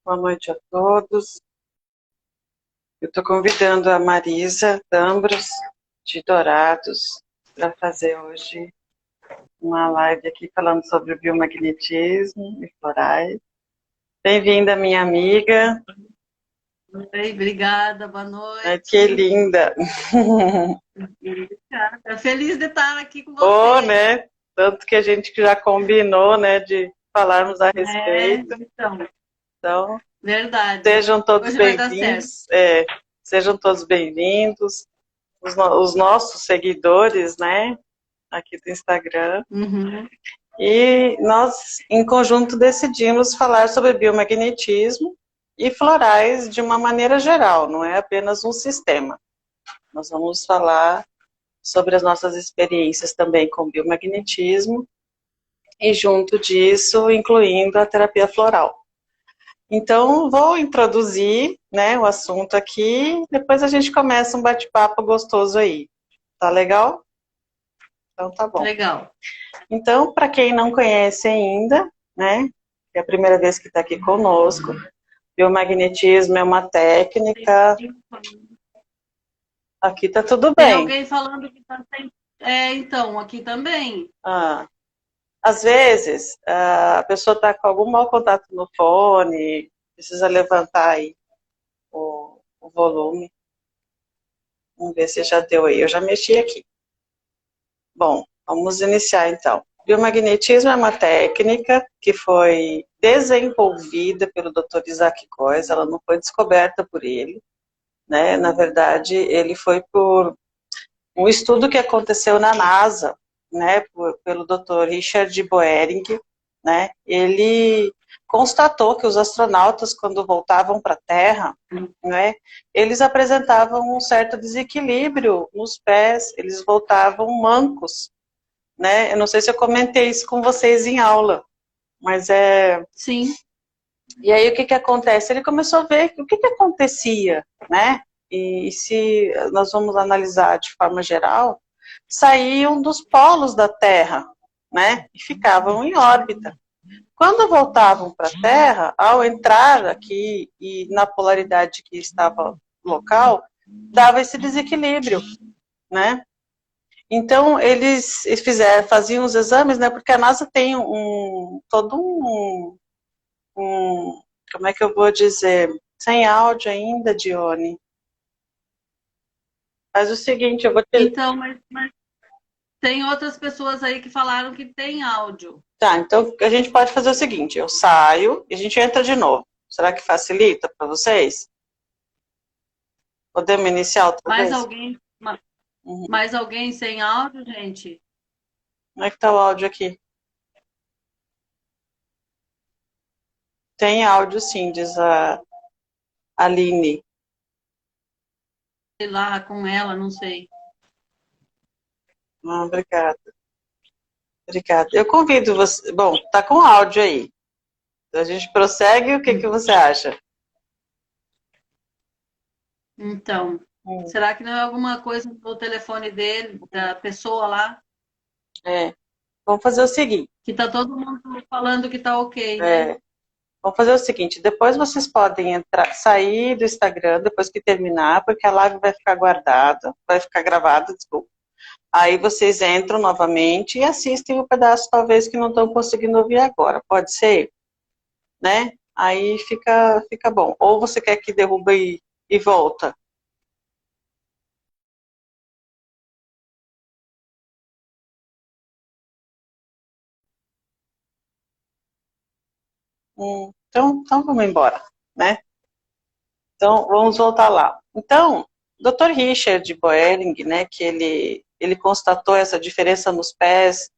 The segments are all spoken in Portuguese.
Boa noite a todos. Eu estou convidando a Marisa Tambros, de Dourados, para fazer hoje uma live aqui falando sobre o biomagnetismo e florais. Bem-vinda, minha amiga. Oi, obrigada, boa Ai, noite. que linda. Obrigada. Feliz de estar aqui com Oh, você. né? Tanto que a gente já combinou, né, de falarmos a respeito. Então, Então, verdade. sejam todos Hoje vai dar certo. bem-vindos. Sejam todos bem-vindos. Os nossos seguidores, né, aqui do Instagram. Uhum. E nós, em conjunto, decidimos falar sobre biomagnetismo e florais de uma maneira geral, não é apenas um sistema. Nós vamos falar sobre as nossas experiências também com biomagnetismo e, junto disso, incluindo a terapia floral. Então, vou introduzir, né, o assunto aqui, depois a gente começa um bate-papo gostoso aí. Tá legal? Então, tá bom. Legal. Então, para quem não conhece ainda, né, é a primeira vez que está aqui conosco, biomagnetismo é uma técnica, aqui está tudo Tem bem. alguém falando que está sem. Então, aqui também. Ah, às vezes, a pessoa está com algum mau contato no fone, precisa levantar aí o volume. Vamos ver se já deu aí, eu já mexi aqui. Bom, vamos iniciar então. Biomagnetismo é uma técnica que foi desenvolvida pelo Dr. Isaac Kois, ela não foi descoberta por ele, né? Na verdade, ele foi por um estudo que aconteceu na NASA, né, pelo Dr. Richard Boehring, né? Ele constatou que os astronautas, quando voltavam para a Terra, né, eles apresentavam um certo desequilíbrio nos pés, eles voltavam mancos, né? Eu não sei se eu comentei isso com vocês em aula, mas Sim. E aí o que que acontece? Ele começou a ver o que que acontecia, né? E se nós vamos analisar de forma geral, saíam dos polos da Terra, né? E ficavam em órbita. Quando voltavam para a Terra, ao entrar aqui e na polaridade que estava local, dava esse desequilíbrio, né? Então, eles faziam os exames, né? Porque a NASA tem como é que eu vou dizer? Sem áudio ainda, Dione. Faz o seguinte, eu vou te... Então, mas tem outras pessoas aí que falaram que tem áudio. Tá, então a gente pode fazer o seguinte, eu saio e a gente entra de novo. Será que facilita para vocês? Podemos iniciar outra Mais vez? alguém, Uhum. mais alguém sem áudio, gente? Como é que tá o áudio aqui? Tem áudio sim, diz a Aline. Sei lá, com ela, não sei. Ah, obrigada. Obrigada. Eu convido você. Bom, tá com áudio aí. Então a gente prossegue, o que que você acha? Então, Hum, será que não é alguma coisa no telefone dele, da pessoa lá, é. Vamos fazer o seguinte. que tá todo mundo falando que tá ok, né? É, vamos fazer o seguinte, depois vocês podem entrar, sair do Instagram depois que terminar, porque a live vai ficar guardada, vai ficar gravada, desculpa. Aí vocês entram novamente e assistem o pedaço, talvez, que não estão conseguindo ouvir agora. Pode ser? Né? Aí fica bom. Ou você quer que derruba e volta? Então vamos embora, né? Então, vamos voltar lá. Então, Dr. Richard Boehring, né, que ele constatou essa diferença nos pés,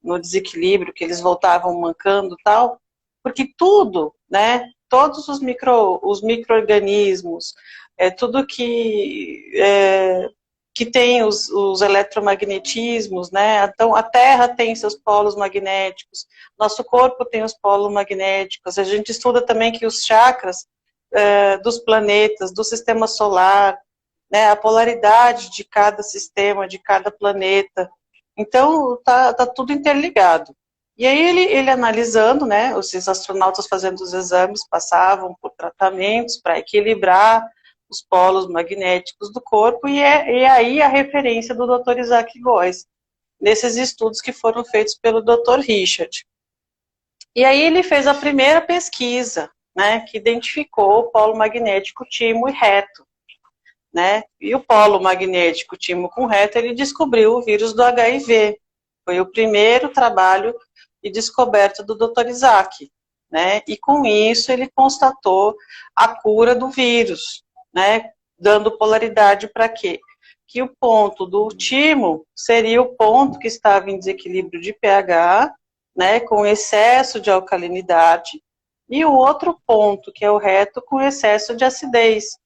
no desequilíbrio, que eles voltavam mancando e tal, porque tudo, né, todos os micro-organismos, tudo que tem os eletromagnetismos, né, então a Terra tem seus polos magnéticos, nosso corpo tem os polos magnéticos, a gente estuda também que os chakras dos planetas, do sistema solar, né, a polaridade de cada sistema, de cada planeta. Então, tá tudo interligado. E aí ele analisando, né, os astronautas fazendo os exames, passavam por tratamentos para equilibrar os polos magnéticos do corpo, e aí a referência do Dr. Isaac Góes, nesses estudos que foram feitos pelo Dr. Richard. E aí ele fez a primeira pesquisa, né, que identificou o polo magnético timo e reto, né, e o polo magnético timo com reto, ele descobriu o vírus do HIV. Foi o primeiro trabalho e descoberta do Dr. Isaac, né, e com isso ele constatou a cura do vírus, né, dando polaridade para quê? Que o ponto do timo seria o ponto que estava em desequilíbrio de pH, né, com excesso de alcalinidade, e o outro ponto, que é o reto, com excesso de acidez.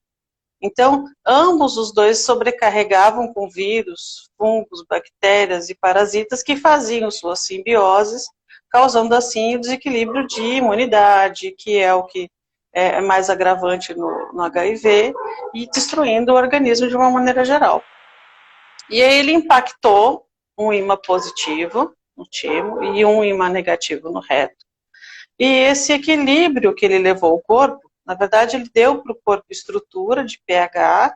Então, ambos os dois sobrecarregavam com vírus, fungos, bactérias e parasitas que faziam suas simbioses, causando assim o desequilíbrio de imunidade, que é o que é mais agravante no HIV, e destruindo o organismo de uma maneira geral. E aí ele impactou um ímã positivo no timo e um ímã negativo no reto. E esse equilíbrio que ele levou ao corpo, na verdade ele deu para o corpo estrutura de pH,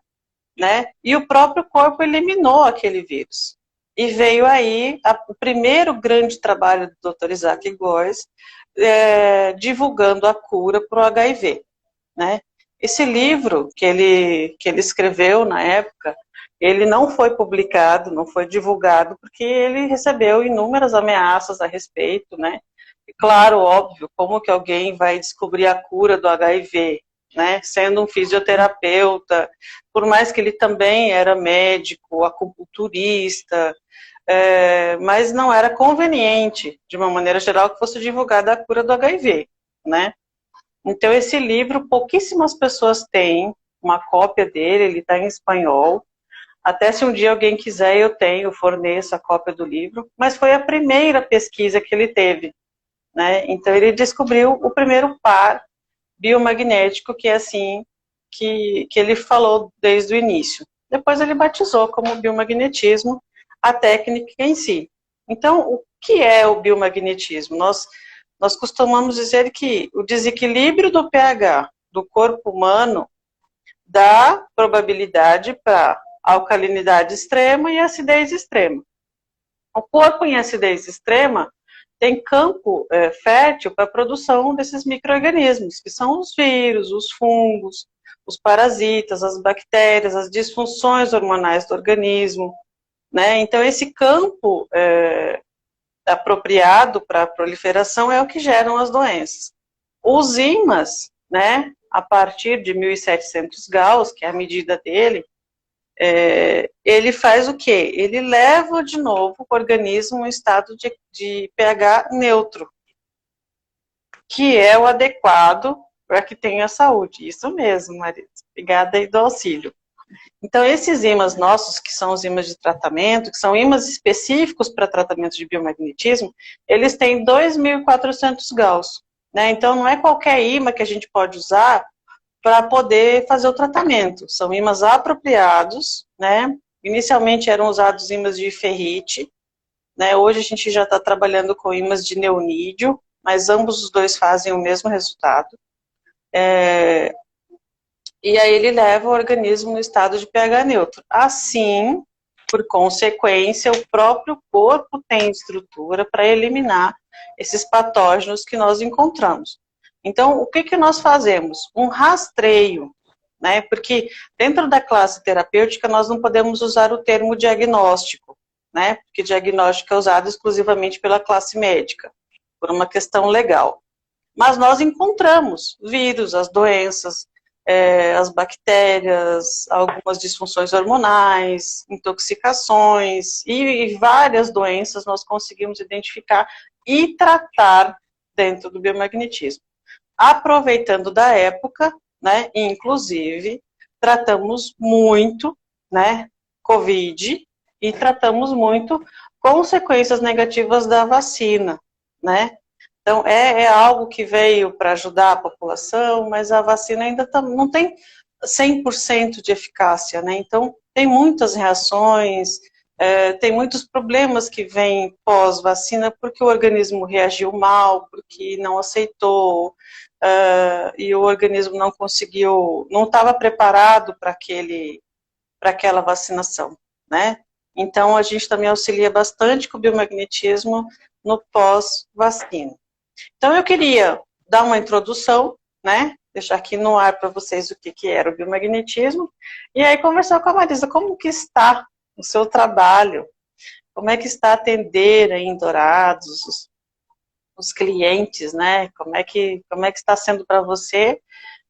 né? E o próprio corpo eliminou aquele vírus. E veio aí o primeiro grande trabalho do Dr. Isaac Góes, divulgando a cura para o HIV, né? Esse livro que ele escreveu na época, ele não foi publicado, não foi divulgado, porque ele recebeu inúmeras ameaças a respeito, né? E claro, óbvio, como que alguém vai descobrir a cura do HIV, né? Sendo um fisioterapeuta, por mais que ele também era médico, acupunturista, mas não era conveniente, de uma maneira geral, que fosse divulgada a cura do HIV, né? Então, esse livro, pouquíssimas pessoas têm uma cópia dele, ele está em espanhol. Até se um dia alguém quiser, eu forneço a cópia do livro. Mas foi a primeira pesquisa que ele teve, né? Então, ele descobriu o primeiro par biomagnético, que é assim que ele falou desde o início. Depois ele batizou como biomagnetismo a técnica em si. Então, o que é o biomagnetismo? Nós costumamos dizer que o desequilíbrio do pH do corpo humano dá probabilidade para alcalinidade extrema e acidez extrema. O corpo em acidez extrema tem campo fértil para a produção desses micro-organismos, que são os vírus, os fungos, os parasitas, as bactérias, as disfunções hormonais do organismo, né? Então, esse campo apropriado para a proliferação é o que geram as doenças. Os ímãs, né, a partir de 1700 Gauss, que é a medida dele, ele faz o quê? Ele leva de novo o organismo em um estado de pH neutro, que é o adequado para que tenha saúde. Isso mesmo, Marisa. Obrigada aí do auxílio. Então, esses ímãs nossos, que são os ímãs de tratamento, que são ímãs específicos para tratamento de biomagnetismo, eles têm 2.400 Gauss, né? Então, não é qualquer ímã que a gente pode usar para poder fazer o tratamento. São ímãs apropriados, né? Inicialmente eram usados ímãs de ferrite, né? Hoje a gente já está trabalhando com ímãs de neonídeo, mas ambos os dois fazem o mesmo resultado. E aí ele leva o organismo no estado de pH neutro. Assim, por consequência, o próprio corpo tem estrutura para eliminar esses patógenos que nós encontramos. Então, o que nós fazemos? Um rastreio, né? Porque dentro da classe terapêutica nós não podemos usar o termo diagnóstico, né? Porque diagnóstico é usado exclusivamente pela classe médica, por uma questão legal. Mas nós encontramos vírus, as doenças, as bactérias, algumas disfunções hormonais, intoxicações e várias doenças nós conseguimos identificar e tratar dentro do biomagnetismo. Aproveitando da época, né, inclusive, tratamos muito, né, Covid e tratamos muito consequências negativas da vacina, né? Então, é algo que veio para ajudar a população, mas a vacina ainda não tem 100% de eficácia, né? Então, tem muitas reações, Tem muitos problemas que vêm pós-vacina porque o organismo reagiu mal, porque não aceitou, e o organismo não conseguiu, não estava preparado para aquela vacinação, né? Então, a gente também auxilia bastante com o biomagnetismo no pós-vacina. Então, eu queria dar uma introdução, né? Deixar aqui no ar para vocês o que era o biomagnetismo, e aí conversar com a Marisa, como que está o seu trabalho, como é que está atender aí em Dourados, os clientes, né? Como é que está sendo para você?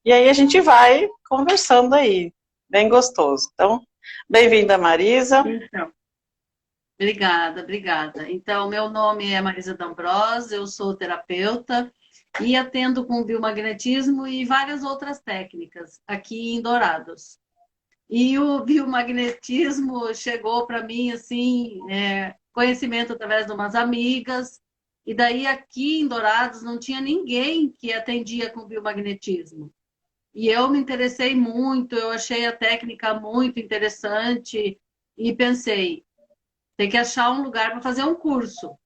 E aí a gente vai conversando aí, bem gostoso. Então, bem-vinda, Marisa. Então, obrigada, obrigada. Então, meu nome é Marisa D'Ambrosio, eu sou terapeuta e atendo com biomagnetismo e várias outras técnicas aqui em Dourados. E o biomagnetismo chegou para mim, assim, conhecimento através de umas amigas, e daí aqui em Dourados não tinha ninguém que atendia com biomagnetismo. E eu me interessei muito, eu achei a técnica muito interessante e pensei, tem que achar um lugar para fazer um curso,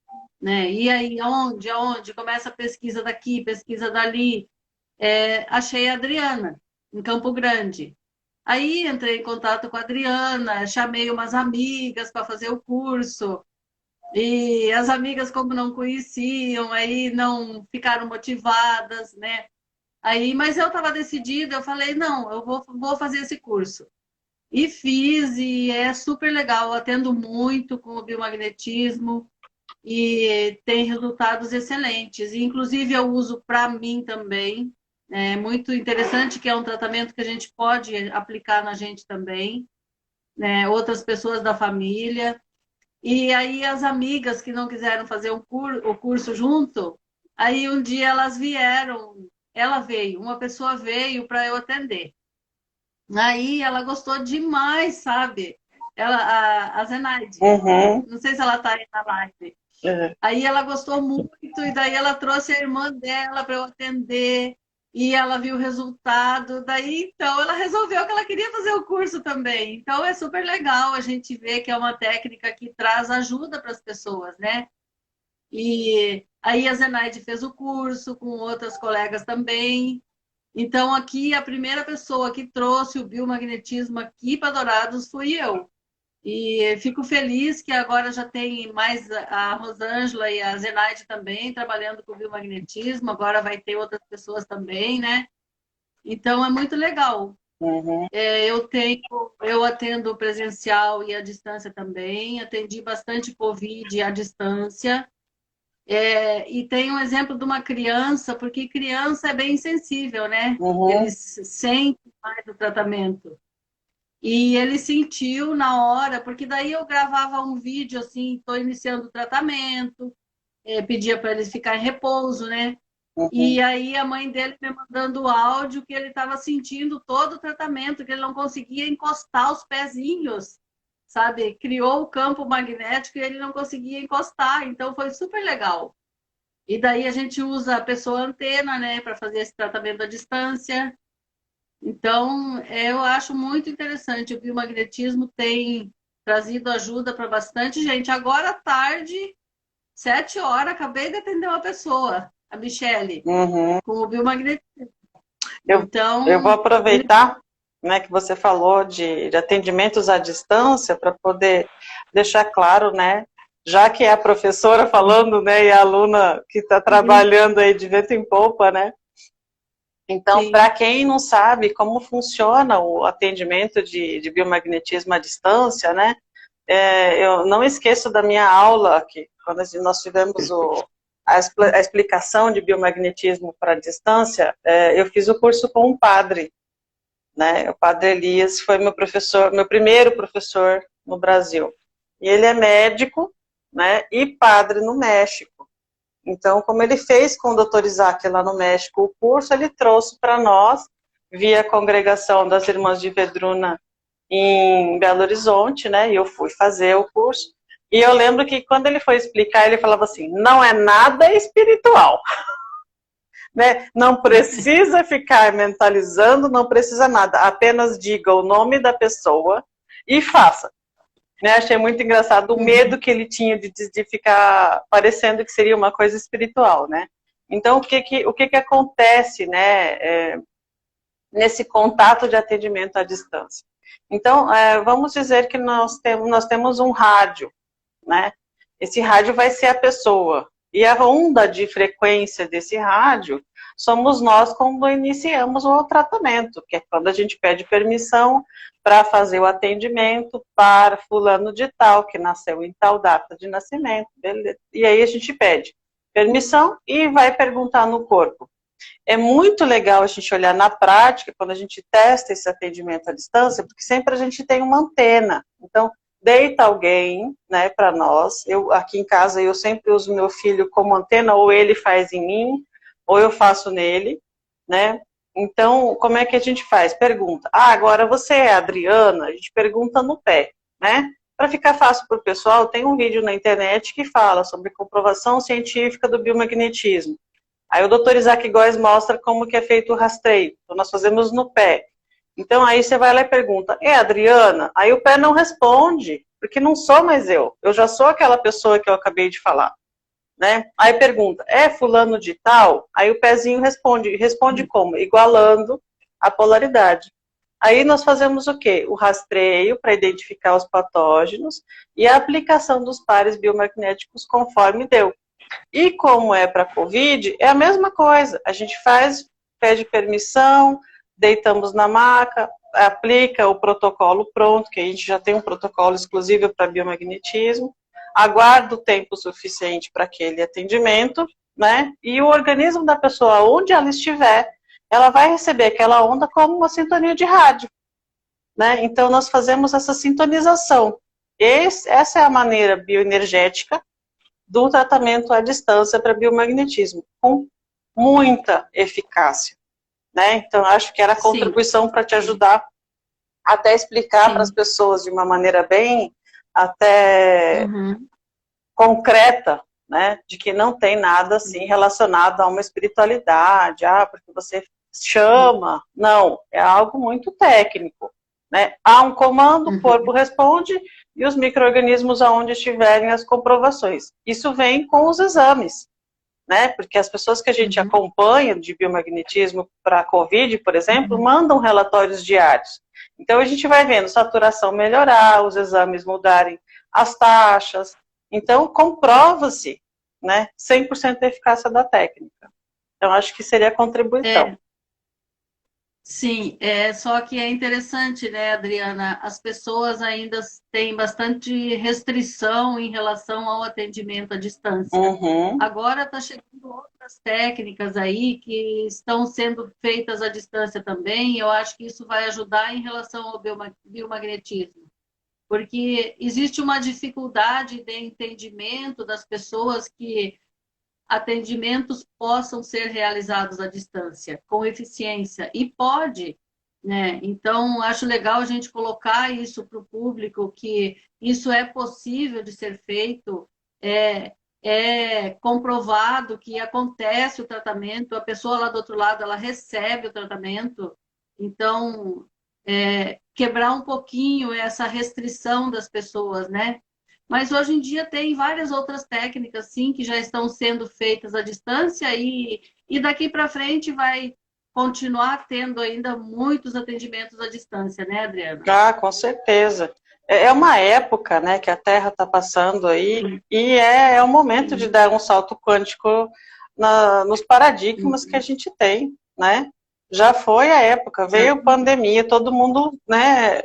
né? E aí, aonde? Começa a pesquisa daqui, pesquisa dali. Achei a Adriana, em Campo Grande. Aí entrei em contato com a Adriana, chamei umas amigas para fazer o curso. E as amigas, como não conheciam, aí não ficaram motivadas, né? Aí, mas eu estava decidida, eu falei, não, eu vou fazer esse curso. E fiz, e é super legal, eu atendo muito com o biomagnetismo e tem resultados excelentes. E, inclusive, eu uso para mim também. É muito interessante que é um tratamento que a gente pode aplicar na gente também, né? Outras pessoas da família. E aí as amigas que não quiseram fazer o curso junto, aí um dia elas vieram, uma pessoa veio para eu atender. Aí ela gostou demais, sabe? A Zenaide. Uhum. Não sei se ela está aí na live. Uhum. Aí ela gostou muito, e daí ela trouxe a irmã dela para eu atender, e ela viu o resultado. Daí, então, ela resolveu que ela queria fazer o curso também. Então, é super legal a gente ver que é uma técnica que traz ajuda para as pessoas, né? E aí a Zenaide fez o curso com outras colegas também. Então, aqui, a primeira pessoa que trouxe o biomagnetismo aqui para Dourados fui eu. E fico feliz que agora já tem mais a Rosângela e a Zenaide também trabalhando com biomagnetismo, agora vai ter outras pessoas também, né? Então é muito legal. Uhum. Eu atendo presencial e à distância também, atendi bastante Covid à distância. E tem um exemplo de uma criança, porque criança é bem sensível, né? Uhum. Eles sentem mais o tratamento. E ele sentiu na hora, porque daí eu gravava um vídeo assim, estou iniciando o tratamento, pedia para ele ficar em repouso, né? Uhum. E aí a mãe dele me mandando o áudio que ele estava sentindo todo o tratamento, que ele não conseguia encostar os pezinhos, sabe? Criou o campo magnético e ele não conseguia encostar, então foi super legal. E daí a gente usa a pessoa antena, né, para fazer esse tratamento à distância. Então, eu acho muito interessante. O biomagnetismo tem trazido ajuda para bastante gente. Agora à tarde, 7 horas, acabei de atender uma pessoa, a Michele, Uhum. com o biomagnetismo. Então, eu vou aproveitar, né, que você falou de atendimentos à distância para poder deixar claro, né, já que é a professora falando, né, e a aluna que está trabalhando aí de vento em popa, né? Então, para quem não sabe como funciona o atendimento de biomagnetismo à distância, né, eu não esqueço da minha aula, que quando nós tivemos a explicação de biomagnetismo para a distância, eu fiz o curso com um padre, né, o padre Elias foi meu professor, meu primeiro professor no Brasil. E ele é médico, né, e padre no México. Então, como ele fez com o Dr. Isaac lá no México o curso, ele trouxe para nós, via a congregação das Irmãs de Vedruna em Belo Horizonte, né? E eu fui fazer o curso. E eu lembro que quando ele foi explicar, ele falava assim, não é nada espiritual. Né? Não precisa ficar mentalizando, não precisa nada. Apenas diga o nome da pessoa e faça. Né? Achei muito engraçado o medo que ele tinha de ficar parecendo que seria uma coisa espiritual, né? Então, o que acontece, né, nesse contato de atendimento à distância? Então, vamos dizer que nós temos um rádio, né? Esse rádio vai ser a pessoa. E a onda de frequência desse rádio somos nós quando iniciamos o tratamento, que é quando a gente pede permissão para fazer o atendimento para fulano de tal, que nasceu em tal data de nascimento, beleza? E aí a gente pede permissão e vai perguntar no corpo. É muito legal a gente olhar na prática, quando a gente testa esse atendimento à distância, porque sempre a gente tem uma antena. Então, deita alguém, né, para nós. Eu, aqui em casa, eu sempre uso meu filho como antena, ou ele faz em mim, ou eu faço nele, né? Então, como é que a gente faz? Pergunta. Ah, agora você é a Adriana? A gente pergunta no pé, né? Para ficar fácil para o pessoal, tem um vídeo na internet que fala sobre comprovação científica do biomagnetismo. Aí o doutor Isaac Góes mostra como que é feito o rastreio. Então, nós fazemos no pé. Então, aí você vai lá e pergunta, é Adriana? Aí o pé não responde, porque não sou mais eu. Eu já sou aquela pessoa que eu acabei de falar, né? Aí pergunta, é fulano de tal? Aí o pezinho responde. Responde como? Igualando a polaridade. Aí nós fazemos o quê? O rastreio para identificar os patógenos e a aplicação dos pares biomagnéticos conforme deu. E como é para COVID, é a mesma coisa. A gente faz, pede permissão, deitamos na maca, aplica o protocolo pronto, que a gente já tem um protocolo exclusivo para biomagnetismo, aguarda o tempo suficiente para aquele atendimento, né? E o organismo da pessoa, onde ela estiver, ela vai receber aquela onda como uma sintonia de rádio, né? Então, nós fazemos essa sintonização. Essa é a maneira bioenergética do tratamento à distância para biomagnetismo, com muita eficácia, né? Então, acho que era a contribuição para te ajudar até explicar para as pessoas de uma maneira bem até concreta, né? De que não tem nada assim relacionado a uma espiritualidade, porque você chama, não, é algo muito técnico, né? Há um comando, o corpo responde e os micro-organismos aonde estiverem as comprovações. Isso vem com os exames, né? Porque as pessoas que a gente acompanha de biomagnetismo para a COVID, por exemplo, mandam relatórios diários. Então a gente vai vendo saturação melhorar, os exames mudarem as taxas. Então comprova-se, né, 100% da eficácia da técnica. Então acho que seria a contribuição. Sim, só que é interessante, né, Adriana? As pessoas ainda têm bastante restrição em relação ao atendimento à distância. Agora está chegando outras técnicas aí que estão sendo feitas à distância também. Eu acho que isso vai ajudar em relação ao biomagnetismo, porque existe uma dificuldade de entendimento das pessoas que atendimentos possam ser realizados à distância, com eficiência, e pode, né? Então, acho legal a gente colocar isso para o público, que isso é possível de ser feito, é comprovado que acontece o tratamento, a pessoa lá do outro lado, ela recebe o tratamento, então, quebrar um pouquinho essa restrição das pessoas, né? Mas hoje em dia tem várias outras técnicas, sim, que já estão sendo feitas à distância e daqui para frente vai continuar tendo ainda muitos atendimentos à distância, né, Adriana? Ah, com certeza. É uma época, né, que a Terra está passando aí e é o momento de dar um salto quântico nos paradigmas que a gente tem, né? Já foi a época, veio pandemia, todo mundo, né,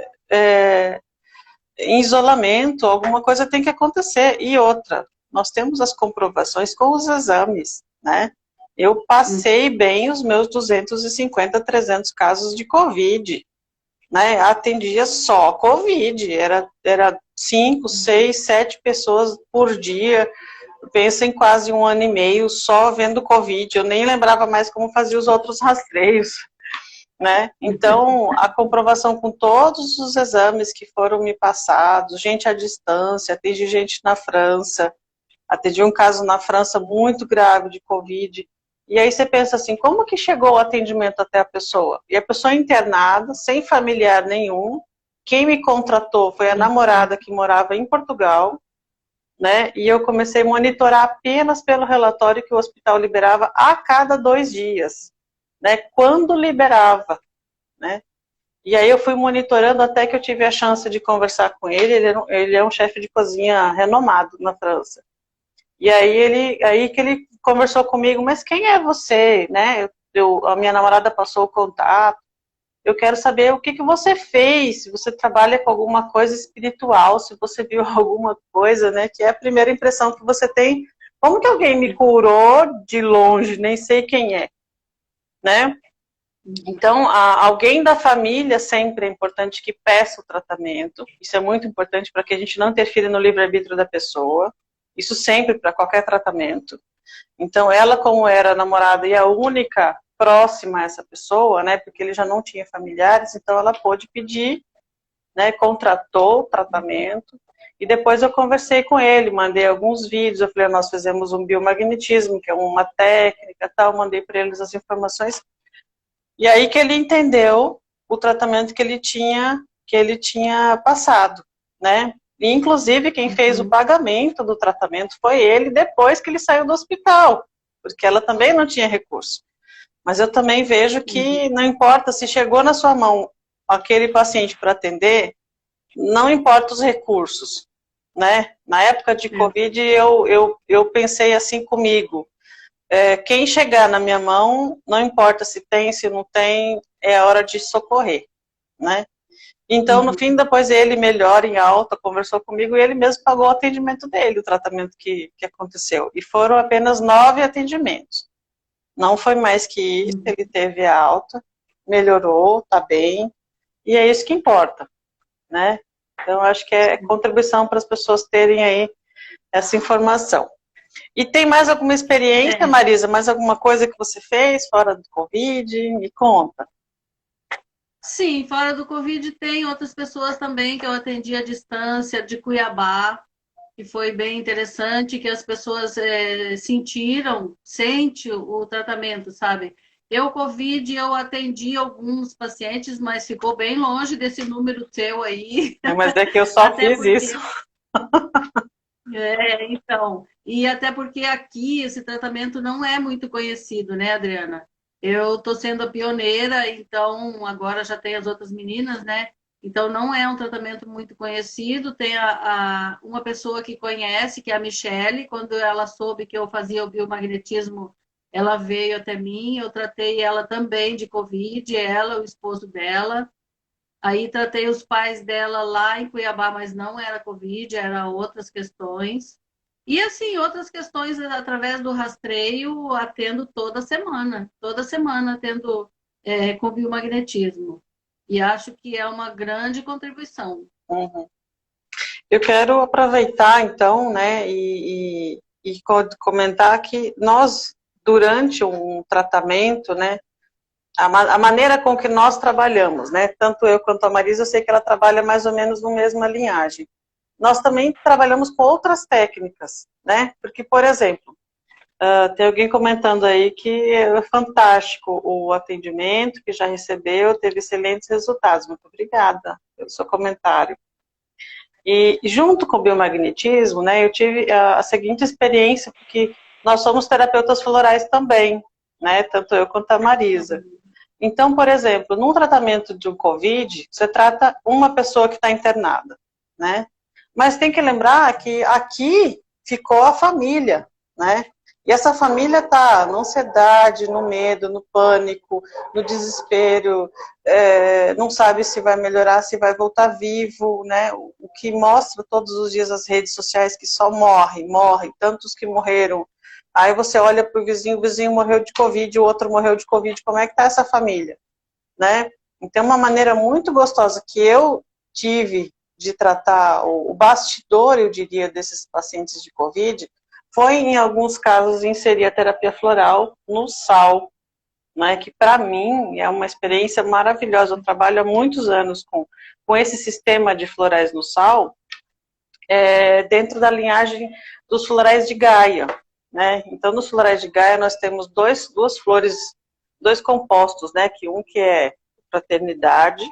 em isolamento, alguma coisa tem que acontecer. E outra, nós temos as comprovações com os exames, né? Eu passei bem os meus 250, 300 casos de Covid, né? Atendia só Covid, era 5, 6, 7 pessoas por dia. Pensa em quase 1 ano e meio só vendo Covid. Eu nem lembrava mais como fazia os outros rastreios, né? Então, a comprovação com todos os exames que foram me passados, gente à distância, atendi gente na França, atendi um caso na França muito grave de Covid, e aí você pensa assim, como que chegou o atendimento até a pessoa? E a pessoa internada, sem familiar nenhum, Quem me contratou foi a namorada que morava em Portugal, né? E eu comecei a monitorar apenas pelo relatório que o hospital liberava a cada 2 dias, né? Quando liberava, né? E aí eu fui monitorando até que eu tive a chance de conversar com ele. Ele é um chefe de cozinha renomado na França. E aí que ele conversou comigo, mas quem é você, né? A minha namorada passou o contato. Eu quero saber o que você fez, se você trabalha com alguma coisa espiritual, se você viu alguma coisa, né? Que é a primeira impressão que você tem. Como que alguém me curou de longe, nem sei quem é, né? Então, alguém da família sempre é importante que peça o tratamento. Isso é muito importante para que a gente não interfira no livre-arbítrio da pessoa. Isso sempre, para qualquer tratamento. Então, ela, como era a namorada e a única próxima a essa pessoa, né, porque ele já não tinha familiares, então ela pôde pedir, né, contratou o tratamento, e depois eu conversei com ele, mandei alguns vídeos, eu falei, nós fizemos um biomagnetismo, que é uma técnica, tal, mandei para eles as informações, e aí que ele entendeu o tratamento que ele tinha passado, né, e, inclusive, quem fez o pagamento do tratamento foi ele, depois que ele saiu do hospital, porque ela também não tinha recurso. Mas eu também vejo que não importa se chegou na sua mão aquele paciente para atender, não importa os recursos, né? Na época de Covid, eu pensei assim comigo, quem chegar na minha mão, não importa se tem, se não tem, é a hora de socorrer, né? Então, no fim, depois ele melhor em alta, conversou comigo e ele mesmo pagou o atendimento dele, o tratamento que aconteceu. E foram apenas 9 atendimentos. Não foi mais que isso, ele teve a alta, melhorou, tá bem, e é isso que importa, né? Então, acho que é contribuição para as pessoas terem aí essa informação. E tem mais alguma experiência, Marisa? Mais alguma coisa que você fez fora do Covid? Me conta. Sim, fora do Covid tem outras pessoas também que eu atendi à distância, de Cuiabá, que foi bem interessante, que as pessoas sente o tratamento, sabe? Covid, eu atendi alguns pacientes, mas ficou bem longe desse número seu aí. Mas é que eu só fiz isso. Então, e até porque aqui esse tratamento não é muito conhecido, né, Adriana? Eu estou sendo a pioneira, então agora já tem as outras meninas, né? Então não é um tratamento muito conhecido. Tem uma pessoa que conhece, que é a Michele. Quando ela soube que eu fazia o biomagnetismo, ela veio até mim. Eu tratei ela também de Covid, ela, o esposo dela. Aí tratei os pais dela lá em Cuiabá, mas não era Covid, era outras questões. E assim, outras questões através do rastreio, atendo toda semana atendo com biomagnetismo. E acho que é uma grande contribuição. Uhum. Eu quero aproveitar, então, né, e comentar que nós, durante um tratamento, né, a maneira com que nós trabalhamos, né, tanto eu quanto a Marisa, eu sei que ela trabalha mais ou menos na mesma linhagem. Nós também trabalhamos com outras técnicas, né, porque, por exemplo, tem alguém comentando aí que é fantástico o atendimento, que já recebeu, teve excelentes resultados. Muito obrigada pelo seu comentário. E junto com o biomagnetismo, né, eu tive a seguinte experiência, porque nós somos terapeutas florais também, né, tanto eu quanto a Marisa. Então, por exemplo, num tratamento de um Covid, você trata uma pessoa que está internada, né? Mas tem que lembrar que aqui ficou a família, né? E essa família está na ansiedade, no medo, no pânico, no desespero, não sabe se vai melhorar, se vai voltar vivo, né? O que mostra todos os dias as redes sociais que só morre, tantos que morreram. Aí você olha para o vizinho morreu de Covid, o outro morreu de Covid, como é que está essa família? Né? Então, uma maneira muito gostosa que eu tive de tratar o bastidor, eu diria, desses pacientes de Covid, foi, em alguns casos, inserir a terapia floral no sal, né, que para mim é uma experiência maravilhosa. Eu trabalho há muitos anos com esse sistema de florais no sal, dentro da linhagem dos florais de Gaia. Né? Então, nos florais de Gaia, nós temos duas flores, dois compostos, né? Que um que é fraternidade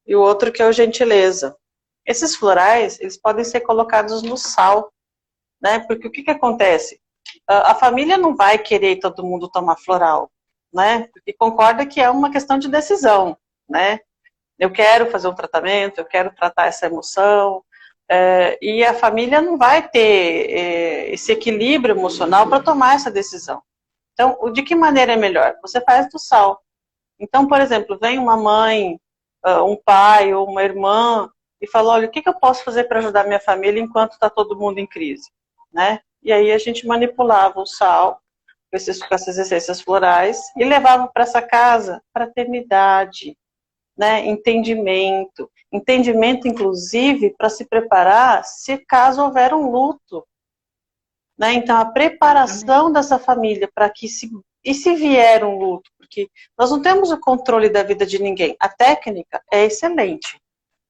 e o outro que é o gentileza. Esses florais, eles podem ser colocados no sal, né? Porque o que acontece? A família não vai querer todo mundo tomar floral, né? Porque concorda que é uma questão de decisão, né? Eu quero fazer um tratamento, eu quero tratar essa emoção, e a família não vai ter esse equilíbrio emocional para tomar essa decisão. Então, de que maneira é melhor? Você faz do sal. Então, por exemplo, vem uma mãe, um pai ou uma irmã e fala, olha, o que eu posso fazer para ajudar minha família enquanto está todo mundo em crise, né? E aí a gente manipulava o sal com essas essências florais e levava para essa casa fraternidade, né? Entendimento inclusive para se preparar se caso houver um luto, né? Então a preparação dessa família para que se vier um luto, porque nós não temos o controle da vida de ninguém. A técnica é excelente,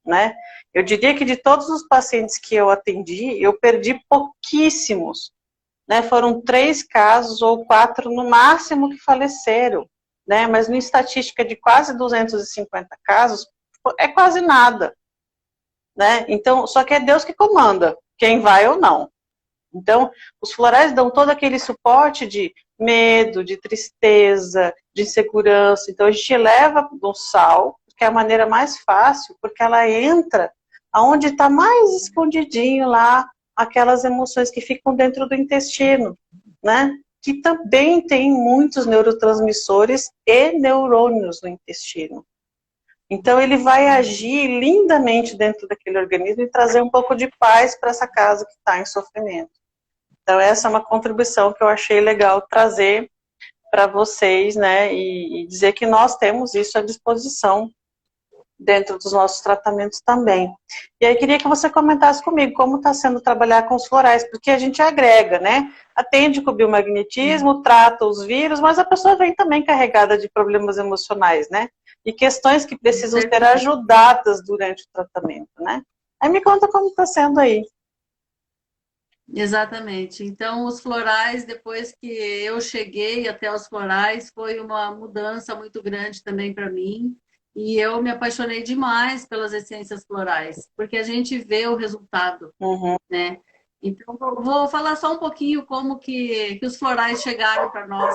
né? Eu diria que de todos os pacientes que eu atendi, eu perdi pouquíssimos, né? Foram 3 casos ou 4 no máximo que faleceram, né? Mas na estatística de quase 250 casos, é quase nada, né? Então, só que é Deus que comanda quem vai ou não. Então, os florais dão todo aquele suporte de medo, de tristeza, de insegurança. Então, a gente leva no sal, que é a maneira mais fácil, porque ela entra aonde está mais escondidinho lá, aquelas emoções que ficam dentro do intestino, né? Que também tem muitos neurotransmissores e neurônios no intestino. Então, ele vai agir lindamente dentro daquele organismo e trazer um pouco de paz para essa casa que está em sofrimento. Então, essa é uma contribuição que eu achei legal trazer para vocês, né, e dizer que nós temos isso à disposição dentro dos nossos tratamentos também. E aí, queria que você comentasse comigo como está sendo trabalhar com os florais, porque a gente agrega, né, atende com o biomagnetismo, trata os vírus, mas a pessoa vem também carregada de problemas emocionais, né, e questões que precisam ser ajudadas durante o tratamento, né. Aí me conta como está sendo aí. Exatamente. Então, os florais, depois que eu cheguei até os florais, foi uma mudança muito grande também para mim. E eu me apaixonei demais pelas essências florais, porque a gente vê o resultado, Uhum. né? Então, vou falar só um pouquinho como que os florais chegaram para nós.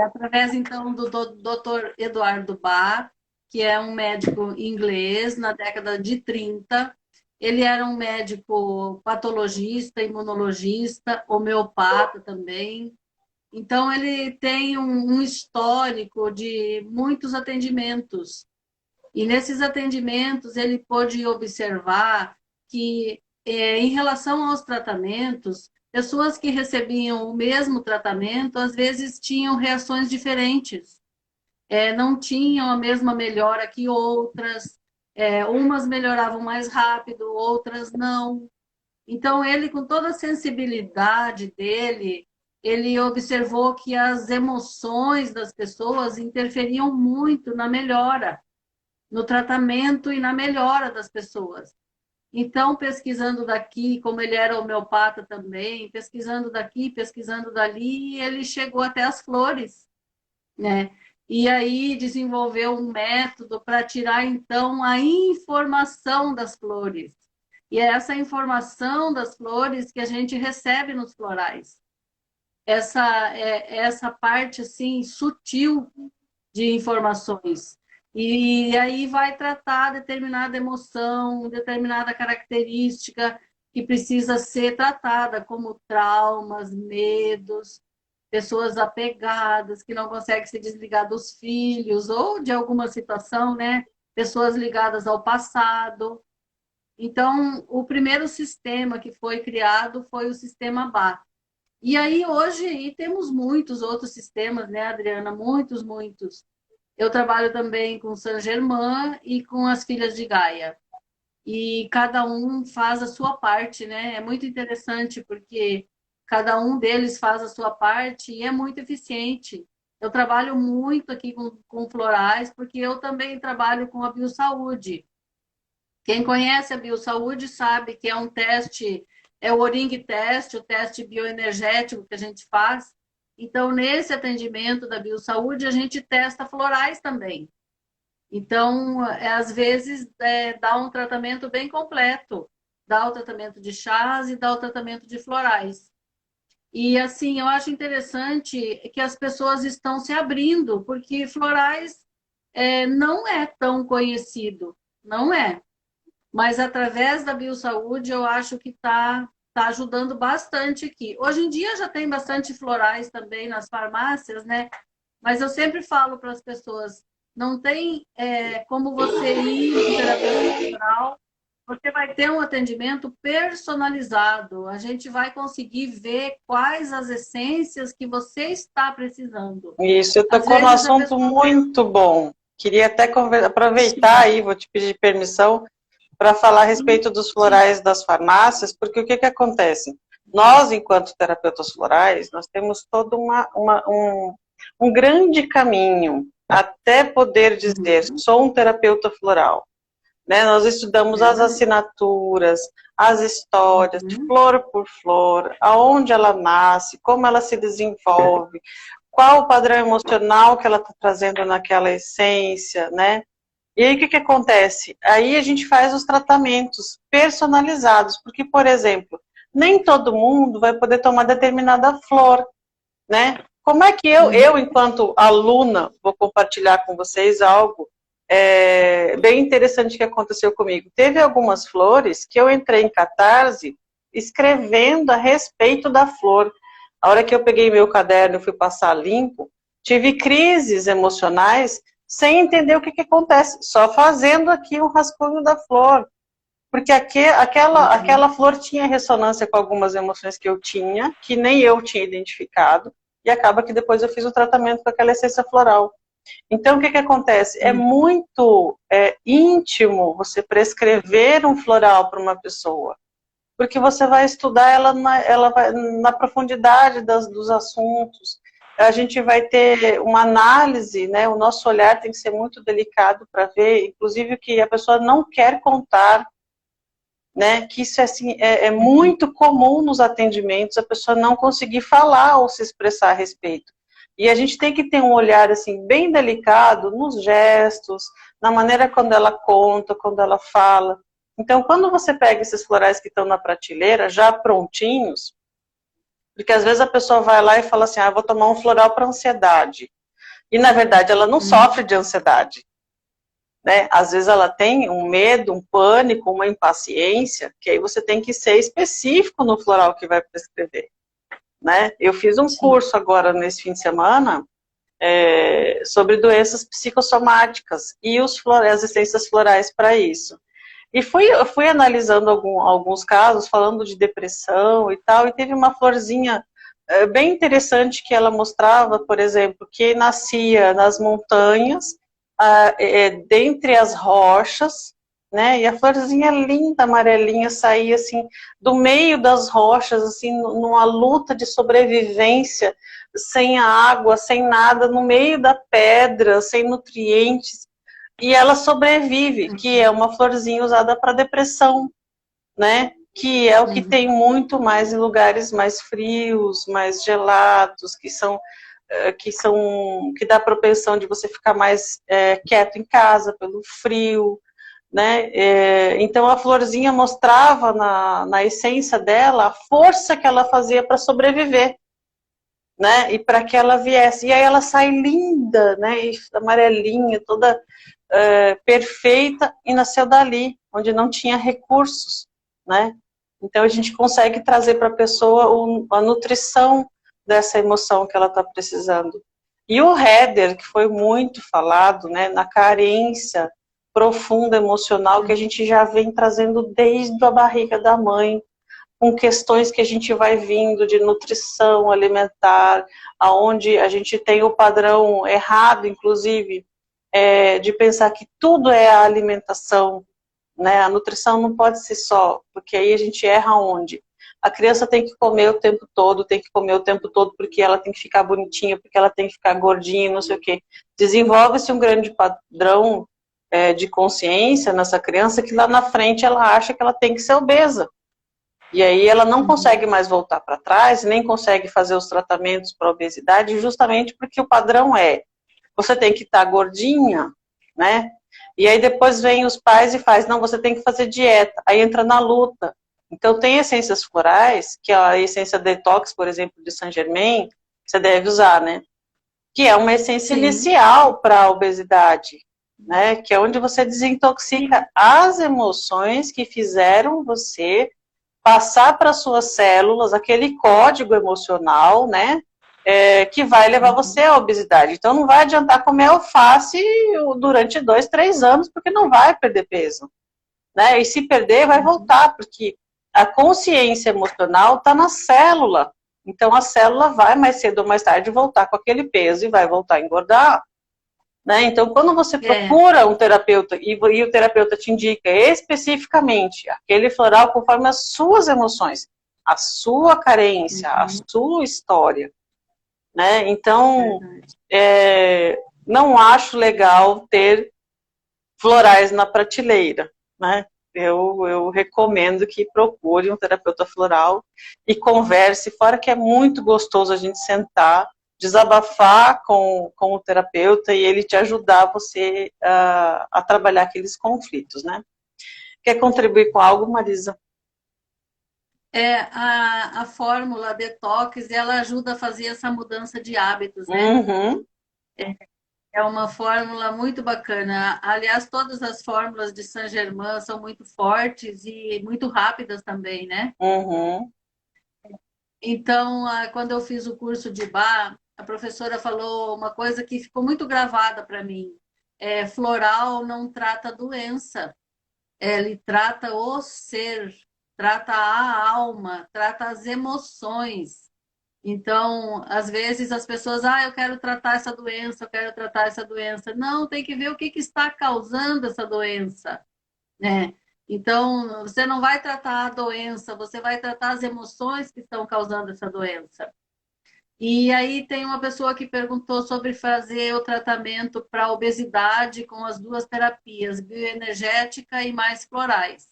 Através, então, do Dr. Eduardo Bach, que é um médico inglês, na década de 30. Ele era um médico patologista, imunologista, homeopata também. Então, ele tem um histórico de muitos atendimentos. E nesses atendimentos, ele pôde observar que, em relação aos tratamentos, pessoas que recebiam o mesmo tratamento, às vezes tinham reações diferentes. Não tinham a mesma melhora que outras, umas melhoravam mais rápido, outras não. Então, ele, com toda a sensibilidade dele, ele observou que as emoções das pessoas interferiam muito na melhora, no tratamento e na melhora das pessoas. Então, pesquisando daqui, como ele era homeopata também, pesquisando daqui, pesquisando dali, ele chegou até as flores, né? E aí desenvolveu um método para tirar, então, a informação das flores. E é essa informação das flores que a gente recebe nos florais. Essa parte, assim, sutil de informações. E aí vai tratar determinada emoção, determinada característica que precisa ser tratada, como traumas, medos, pessoas apegadas que não conseguem se desligar dos filhos ou de alguma situação, né? Pessoas ligadas ao passado. Então, o primeiro sistema que foi criado foi o sistema Bach. E aí, hoje, e temos muitos outros sistemas, né, Adriana? Muitos, muitos. Eu trabalho também com Saint-Germain e com as Filhas de Gaia. E cada um faz a sua parte, né? É muito interessante porque cada um deles faz a sua parte e é muito eficiente. Eu trabalho muito aqui com florais porque eu também trabalho com a biossaúde. Quem conhece a biossaúde sabe que é um teste, é o Oring Test, o teste bioenergético que a gente faz. Então, nesse atendimento da biossaúde, a gente testa florais também. Então, às vezes, dá um tratamento bem completo. Dá o tratamento de chás e dá o tratamento de florais. E, assim, eu acho interessante que as pessoas estão se abrindo, porque florais não é tão conhecido, não é. Mas, através da Biosaúde, eu acho que tá ajudando bastante aqui. Hoje em dia já tem bastante florais também nas farmácias, né? Mas eu sempre falo para as pessoas, não tem como você ir no terapeuta floral, você vai ter um atendimento personalizado. A gente vai conseguir ver quais as essências que você está precisando. Isso, você Às tocou no vezes a assunto pessoa pensa, muito bom. Queria até aproveitar aí, vou te pedir permissão para falar a sim, respeito dos florais das farmácias, porque o que acontece? Nós, enquanto terapeutas florais, nós temos todo um grande caminho até poder dizer, uhum, sou um terapeuta floral. Né? Nós estudamos as verdade. assinaturas, as histórias, Uhum, flor por flor, aonde ela nasce, como ela se desenvolve, qual o padrão emocional que ela está trazendo naquela essência, né? E aí o que acontece? Aí a gente faz os tratamentos personalizados, porque, por exemplo, nem todo mundo vai poder tomar determinada flor, né? Como é que eu uhum, enquanto aluna, vou compartilhar com vocês algo bem interessante que aconteceu comigo. Teve algumas flores que eu entrei em catarse escrevendo a respeito da flor. A hora que eu peguei meu caderno e fui passar limpo, tive crises emocionais sem entender o que acontece, só fazendo aqui um rascunho da flor. Porque uhum, aquela flor tinha ressonância com algumas emoções que eu tinha, que nem eu tinha identificado, e acaba que depois eu fiz o tratamento com aquela essência floral. Então, o que acontece? É uhum, muito íntimo você prescrever um floral para uma pessoa, porque você vai estudar na profundidade dos assuntos. A gente vai ter uma análise, né? O nosso olhar tem que ser muito delicado para ver, inclusive, o que a pessoa não quer contar, né? Que isso assim, é uhum, muito comum nos atendimentos, a pessoa não conseguir falar ou se expressar a respeito. E a gente tem que ter um olhar assim bem delicado nos gestos, na maneira quando ela conta, quando ela fala. Então, quando você pega esses florais que estão na prateleira, já prontinhos, porque às vezes a pessoa vai lá e fala assim, vou tomar um floral para ansiedade. E na verdade ela não uhum. sofre de ansiedade, né? Às vezes ela tem um medo, um pânico, uma impaciência, que aí você tem que ser específico no floral que vai prescrever, né? Eu fiz um Sim. curso agora nesse fim de semana sobre doenças psicossomáticas e as essências florais para isso. E eu fui analisando alguns casos, falando de depressão e tal, e teve uma florzinha bem interessante que ela mostrava, por exemplo, que nascia nas montanhas, dentre as rochas, né? E a florzinha linda, amarelinha, saía assim do meio das rochas, assim, numa luta de sobrevivência, sem água, sem nada, no meio da pedra, sem nutrientes, e ela sobrevive, que é uma florzinha usada para depressão, né? Que é o que Uhum, tem muito mais em lugares mais frios, mais gelados, que dá propensão de você ficar mais quieto em casa pelo frio, né? Então a florzinha mostrava na essência dela a força que ela fazia para sobreviver, né? E para que ela viesse. E aí ela sai linda, né? E amarelinha, toda perfeita, e nasceu dali, onde não tinha recursos, né? Então a gente consegue trazer para a pessoa a nutrição dessa emoção que ela está precisando. E o header, que foi muito falado, né, na carência profunda emocional que a gente já vem trazendo desde a barriga da mãe, com questões que a gente vai vindo de nutrição alimentar, aonde a gente tem o padrão errado, inclusive, de pensar que tudo é a alimentação, né? A nutrição não pode ser só, porque aí a gente erra onde? A criança tem que comer o tempo todo, tem que comer o tempo todo porque ela tem que ficar bonitinha, porque ela tem que ficar gordinha, não sei o quê. Desenvolve-se um grande padrão de consciência nessa criança que lá na frente ela acha que ela tem que ser obesa. E aí ela não uhum, consegue mais voltar para trás, nem consegue fazer os tratamentos para obesidade, justamente porque o padrão você tem que estar gordinha, né? E aí depois vem os pais e faz, não, você tem que fazer dieta. Aí entra na luta. Então tem essências florais, que é a essência detox, por exemplo, de Saint Germain, você deve usar, né? Que é uma essência Sim. inicial para a obesidade, né? Que é onde você desintoxica as emoções que fizeram você passar para suas células aquele código emocional, né? Que vai levar você à obesidade. Então não vai adiantar comer alface durante 2, 3 anos, porque não vai perder peso, né? E se perder, vai voltar, porque a consciência emocional está na célula. Então a célula vai mais cedo ou mais tarde voltar com aquele peso e vai voltar a engordar. Né? Então, quando você procura um terapeuta e o terapeuta te indica especificamente aquele floral conforme as suas emoções, a sua carência, a sua história, né? Então, não acho legal ter florais na prateleira, né? Eu recomendo que procure um terapeuta floral e converse, fora que é muito gostoso a gente sentar, desabafar com o terapeuta e ele te ajudar você a trabalhar aqueles conflitos, né? Quer contribuir com algo, Marisa? A fórmula detox, ela ajuda a fazer essa mudança de hábitos, né? Uhum. É uma fórmula muito bacana. Aliás, todas as fórmulas de Saint-Germain são muito fortes e muito rápidas também, né? Uhum. Então, quando eu fiz o curso de bar, a professora falou uma coisa que ficou muito gravada para mim. Floral não trata doença, ele trata o ser, trata a alma, trata as emoções. Então, às vezes as pessoas, eu quero tratar essa doença, eu quero tratar essa doença. Não, tem que ver o que está causando essa doença, né? Então, você não vai tratar a doença, você vai tratar as emoções que estão causando essa doença. E aí tem uma pessoa que perguntou sobre fazer o tratamento para obesidade com as duas terapias, bioenergética e mais florais.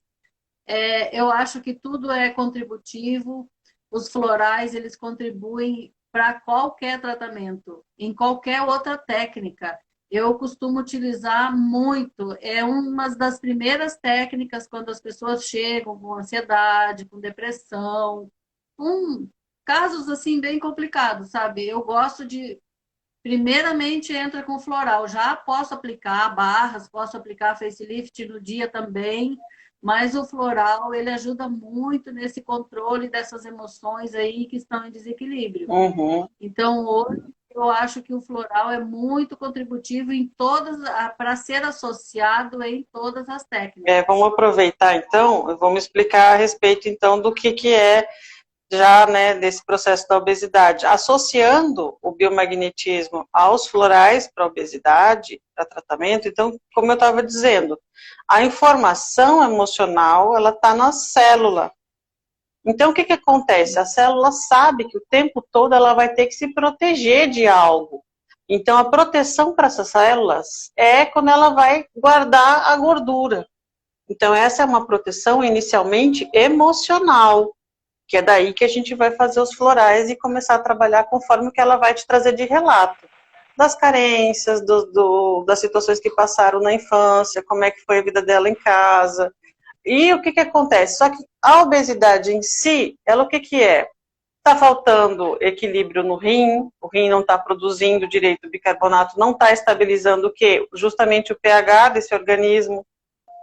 Eu acho que tudo é contributivo. Os florais, eles contribuem para qualquer tratamento, em qualquer outra técnica. Eu costumo utilizar muito. É uma das primeiras técnicas quando as pessoas chegam com ansiedade, com depressão, com casos assim bem complicados, sabe? Eu gosto de primeiramente entra com floral. Já posso aplicar barras, posso aplicar facelift no dia também, mas o floral ele ajuda muito nesse controle dessas emoções aí que estão em desequilíbrio. Uhum. Então, hoje eu acho que o floral é muito contributivo em todas, para ser associado em todas as técnicas. Vamos aproveitar então, vamos explicar a respeito então do que é já, né, desse processo da obesidade, associando o biomagnetismo aos florais para obesidade, para tratamento. Então, como eu estava dizendo, a informação emocional, ela está na célula. Então, o que acontece? A célula sabe que o tempo todo ela vai ter que se proteger de algo. Então, a proteção para essas células é quando ela vai guardar a gordura. Então, essa é uma proteção inicialmente emocional, que é daí que a gente vai fazer os florais e começar a trabalhar conforme o que ela vai te trazer de relato. Das carências, das situações que passaram na infância, como é que foi a vida dela em casa. E o que acontece? Só que a obesidade em si, ela o que é? Está faltando equilíbrio no rim, o rim não está produzindo direito o bicarbonato, não está estabilizando o quê? Justamente o pH desse organismo,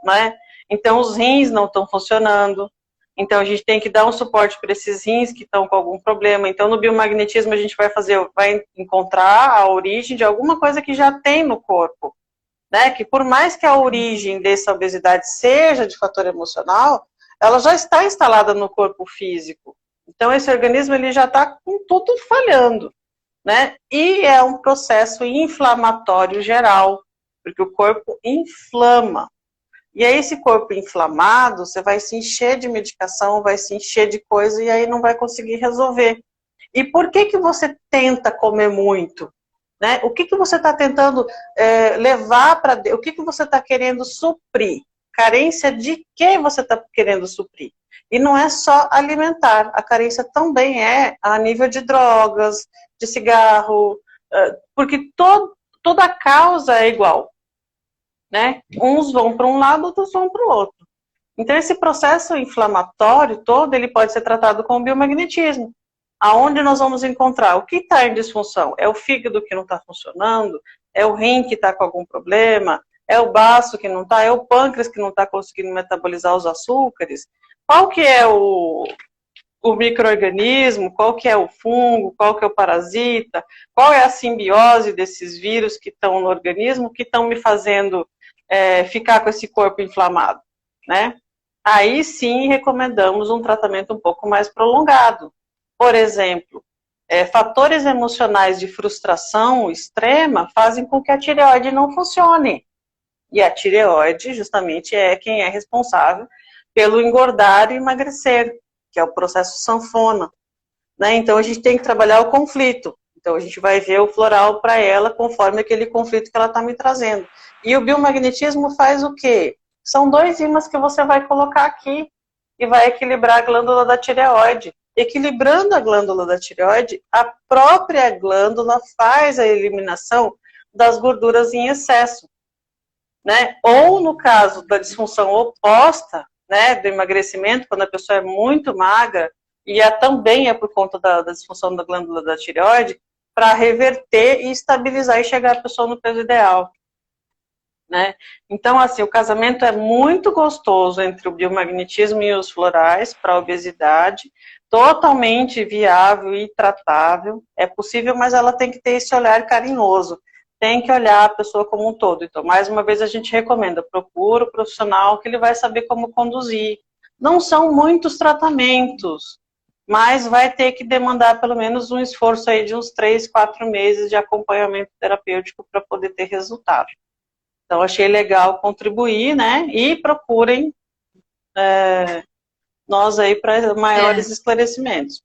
né? Então os rins não estão funcionando. Então, a gente tem que dar um suporte para esses rins que estão com algum problema. Então, no biomagnetismo, a gente vai encontrar a origem de alguma coisa que já tem no corpo, né? Que por mais que a origem dessa obesidade seja de fator emocional, ela já está instalada no corpo físico. Então, esse organismo, ele já está com tudo falhando, né? E é um processo inflamatório geral, porque o corpo inflama. E aí esse corpo inflamado, você vai se encher de medicação, vai se encher de coisa e aí não vai conseguir resolver. E por que você tenta comer muito? Né? O que você está tentando levar para Deus? O que você está querendo suprir? Carência de que você está querendo suprir? E não é só alimentar, a carência também é a nível de drogas, de cigarro, porque toda a causa é igual. né? Uns vão para um lado, outros vão para o outro. Então, esse processo inflamatório todo, ele pode ser tratado com biomagnetismo. Aonde nós vamos encontrar? O que está em disfunção? É o fígado que não está funcionando? É o rim que está com algum problema? É o baço que não está? É o pâncreas que não está conseguindo metabolizar os açúcares? Qual que é o micro-organismo? Qual que é o fungo? Qual que é o parasita? Qual é a simbiose desses vírus que estão no organismo que estão me fazendo ficar com esse corpo inflamado, né? Aí sim recomendamos um tratamento um pouco mais prolongado. Por exemplo, fatores emocionais de frustração extrema fazem com que a tireoide não funcione. E a tireoide justamente é quem é responsável pelo engordar e emagrecer, que é o processo sanfona, né? Então a gente tem que trabalhar o conflito. Então a gente vai ver o floral para ela conforme aquele conflito que ela está me trazendo. E o biomagnetismo faz o quê? São 2 ímãs que você vai colocar aqui e vai equilibrar a glândula da tireoide. Equilibrando a glândula da tireoide, a própria glândula faz a eliminação das gorduras em excesso, né? Ou no caso da disfunção oposta, né, do emagrecimento, quando a pessoa é muito magra, e também é por conta da disfunção da glândula da tireoide, para reverter e estabilizar e chegar a pessoa no peso ideal. Né? Então, assim, o casamento é muito gostoso entre o biomagnetismo e os florais para a obesidade, totalmente viável e tratável, é possível, mas ela tem que ter esse olhar carinhoso, tem que olhar a pessoa como um todo. Então, mais uma vez, a gente recomenda, procura o profissional que ele vai saber como conduzir. Não são muitos tratamentos, mas vai ter que demandar pelo menos um esforço aí de uns 3, 4 meses de acompanhamento terapêutico para poder ter resultado. Então, achei legal contribuir, né? E procurem nós aí para maiores esclarecimentos.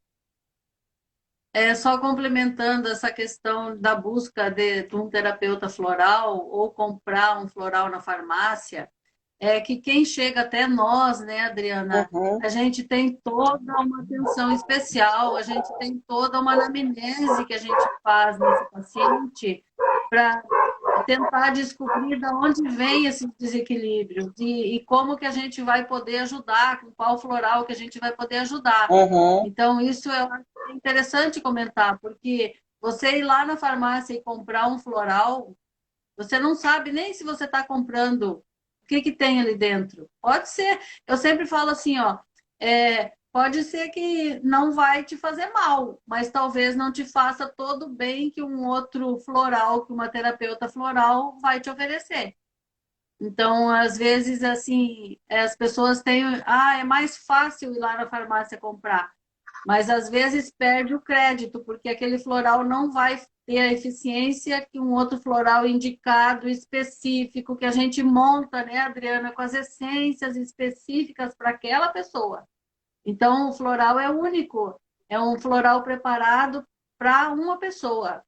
Só complementando essa questão da busca de um terapeuta floral ou comprar um floral na farmácia, que quem chega até nós, né, Adriana, a gente tem toda uma atenção especial, a gente tem toda uma anamnese que a gente faz nesse paciente para tentar descobrir de onde vem esses desequilíbrios e como que a gente vai poder ajudar, com qual floral que a gente vai poder ajudar. Então, isso eu acho interessante comentar, porque você ir lá na farmácia e comprar um floral, você não sabe nem se você está comprando o que tem ali dentro. Pode ser, eu sempre falo assim, ó, pode ser que não vai te fazer mal, mas talvez não te faça todo o bem que um outro floral, que uma terapeuta floral vai te oferecer. Então, às vezes, assim, as pessoas têm, é mais fácil ir lá na farmácia comprar, mas às vezes perde o crédito, porque aquele floral não vai ter a eficiência que um outro floral indicado, específico, que a gente monta, né, Adriana, com as essências específicas para aquela pessoa. Então, o floral é único, é um floral preparado para uma pessoa.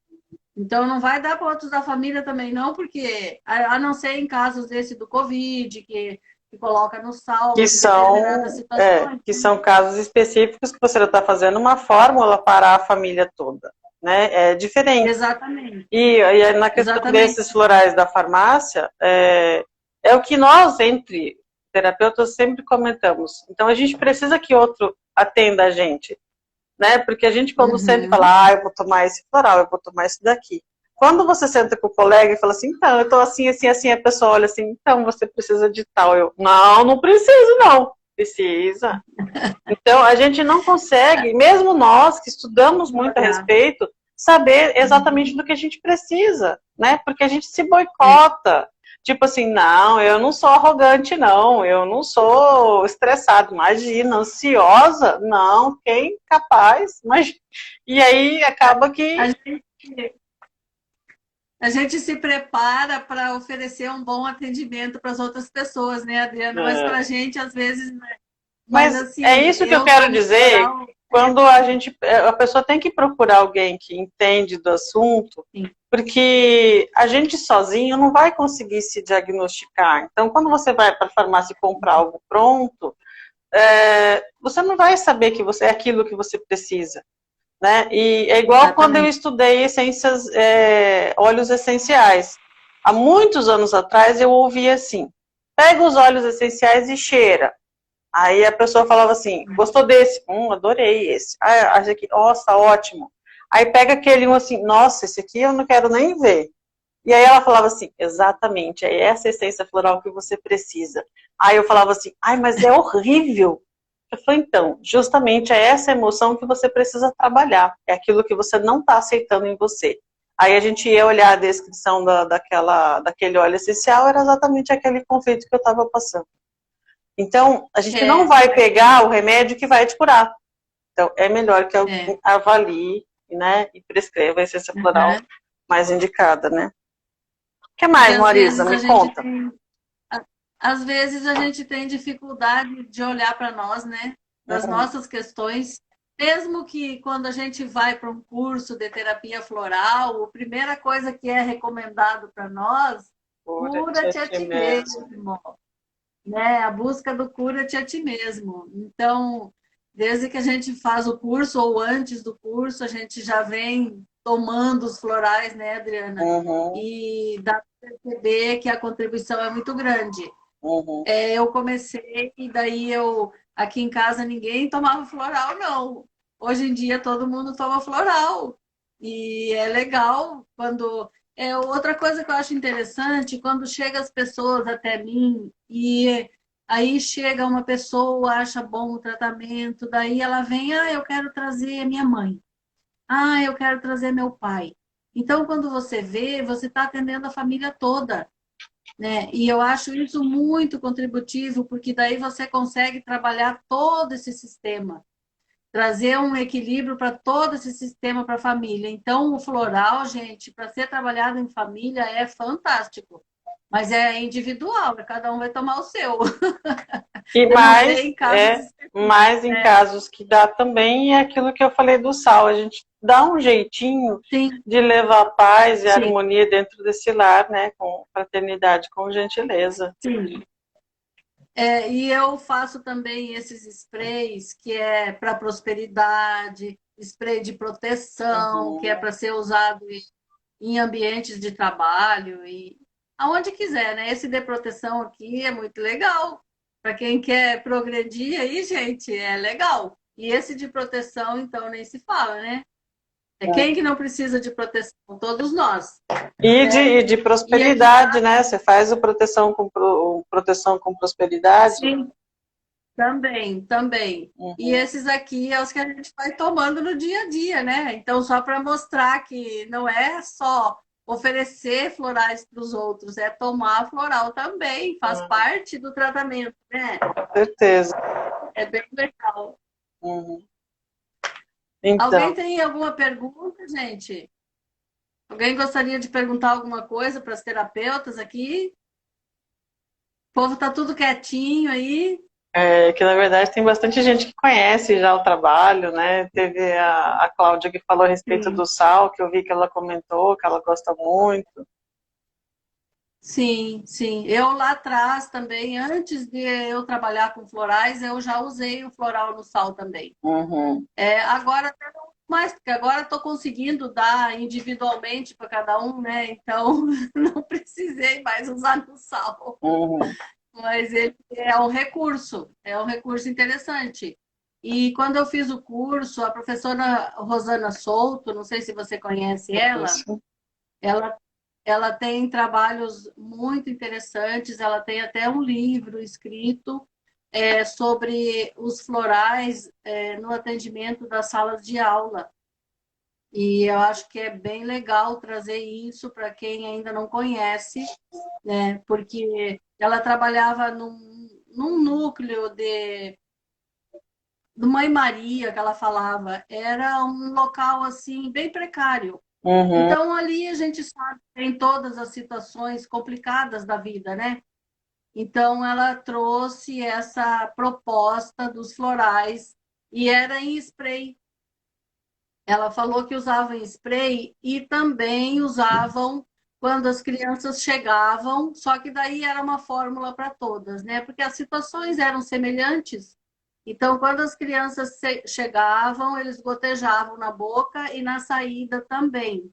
Então, não vai dar para outros da família também, não, porque, a não ser em casos desse do Covid, que coloca no sal, que são casos específicos que você está fazendo uma fórmula para a família toda, né? É diferente. Exatamente. E na questão desses florais da farmácia, é o que nós, entre terapeutas, sempre comentamos. Então, a gente precisa que outro atenda a gente, né? Porque a gente, quando sempre fala, eu vou tomar esse floral, eu vou tomar esse daqui. Quando você senta com o colega e fala assim, então, eu tô assim, assim, assim, a pessoa olha assim, então, você precisa de tal. Não preciso, não. Precisa. Então, a gente não consegue, mesmo nós que estudamos muito a respeito, saber exatamente do que a gente precisa, né? Porque a gente se boicota. Tipo assim, não, eu não sou arrogante, não, eu não sou estressado, imagina, ansiosa, não, quem capaz, mas e aí acaba que a gente se prepara para oferecer um bom atendimento para as outras pessoas, né, Adriana? Mas para a gente, às vezes, né? Mas assim, é isso que eu quero dizer. Quando a pessoa tem que procurar alguém que entende do assunto, porque a gente sozinho não vai conseguir se diagnosticar. Então, quando você vai para a farmácia comprar algo pronto, você não vai saber que é aquilo que você precisa, né? E é igual quando eu estudei essências, óleos essenciais. Há muitos anos atrás eu ouvia assim, pega os óleos essenciais e cheira. Aí a pessoa falava assim, gostou desse? Adorei esse. Ah, acho que, nossa, ótimo. Aí pega aquele um assim, nossa, esse aqui eu não quero nem ver. E aí ela falava assim, exatamente, é essa essência floral que você precisa. Aí eu falava assim, ai, mas é horrível. Eu falei, então, justamente é essa emoção que você precisa trabalhar. É aquilo que você não está aceitando em você. Aí a gente ia olhar a descrição daquele óleo essencial, era exatamente aquele conflito que eu estava passando. Então, a gente não É, vai pegar o remédio que vai te curar. Então, é melhor que alguém é. avalie, né, e prescreva a essência floral Uhum. mais indicada, né? O que Porque mais, Marisa? Me conta. às vezes a gente tem dificuldade de olhar para nós, né? Das Uhum. nossas questões, mesmo que quando a gente vai para um curso de terapia floral, a primeira coisa que é recomendado para nós, Cura-te a cura-te a ti ti mesmo. mesmo, né? A busca do cura-te a ti mesmo. Então, desde que a gente faz o curso ou antes do curso, a gente já vem tomando os florais, né, Adriana? Uhum, E dá para perceber que a contribuição é muito grande. uhum, Eu comecei e daí aqui em casa ninguém tomava floral, não. Hoje em dia todo mundo toma floral. E é legal quando. Outra coisa que eu acho interessante, quando chega as pessoas até mim e aí chega uma pessoa, acha bom o tratamento, daí ela vem, eu quero trazer minha mãe. Eu quero trazer meu pai. Então, quando você vê, você está atendendo a família toda, né? E eu acho isso muito contributivo, porque daí você consegue trabalhar todo esse sistema, trazer um equilíbrio para todo esse sistema para a família. Então, o floral, gente, para ser trabalhado em família é fantástico, mas é individual, cada um vai tomar o seu. E Eu não sei em casos específicos, mais em né? casos que dá também é aquilo que eu falei do sal. A gente dá um jeitinho Sim, de levar paz e sim, harmonia dentro desse lar, né? Com fraternidade, com gentileza. sim. E eu faço também esses sprays que é para prosperidade, spray de proteção, que é Uhum. para ser usado em ambientes de trabalho e aonde quiser, né? Esse de proteção aqui é muito legal. Para quem quer progredir aí, gente, é legal. E esse de proteção, então, nem se fala, né? É quem que não precisa de proteção? Todos nós, né? E de E aqui em prosperidade, casa, né? Você faz o proteção com prosperidade. sim, também, também. E Uhum. esses aqui é os que a gente vai tomando no dia a dia, né? Então, só para mostrar que não é só oferecer florais para os outros, é tomar floral também, faz Uhum. parte do tratamento, né? Com certeza. É bem legal. Uhum. Alguém Então, tem alguma pergunta, gente? Alguém gostaria de perguntar alguma coisa para as terapeutas aqui? O povo tá tudo quietinho aí. que na verdade tem bastante gente que conhece já o trabalho, né? Teve a Cláudia que falou a respeito Sim. do sal, que eu vi que ela comentou, que ela gosta muito. Sim, sim. Eu lá atrás também, antes de eu trabalhar com florais, eu já usei o floral no sal também. Uhum, Agora até não mais, porque agora estou conseguindo dar individualmente para cada um, né? Então não precisei mais usar no sal. uhum. Mas ele é um recurso interessante. E quando eu fiz o curso, a professora Rosana Souto, não sei se você conhece ela, Isso. ela ela tem trabalhos muito interessantes, ela tem até um livro escrito sobre os florais no atendimento das salas de aula. E eu acho que é bem legal trazer isso para quem ainda não conhece, né? Porque ela trabalhava num núcleo do Mãe Maria, que ela falava, era um local assim bem precário. Uhum, Então, ali a gente sabe que tem todas as situações complicadas da vida, né? Então, ela trouxe essa proposta dos florais e era em spray. Ela falou que usavam em spray e também usavam quando as crianças chegavam, só que daí era uma fórmula para todas, né? Porque as situações eram semelhantes. Então, quando as crianças chegavam, eles gotejavam na boca e na saída também.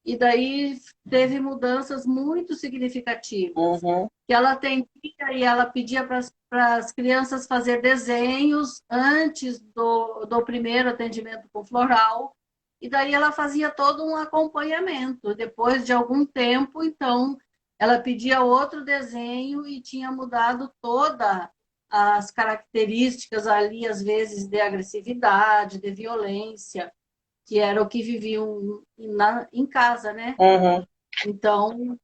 e daí teve mudanças muito significativas. Uhum. Que ela atendia e ela pedia para as crianças fazer desenhos antes do primeiro atendimento com floral, e daí ela fazia todo um acompanhamento. Depois de algum tempo, então, ela pedia outro desenho e tinha mudado toda as características ali, às vezes, de agressividade, de violência, que era o que viviam em casa, né? Uhum. Então,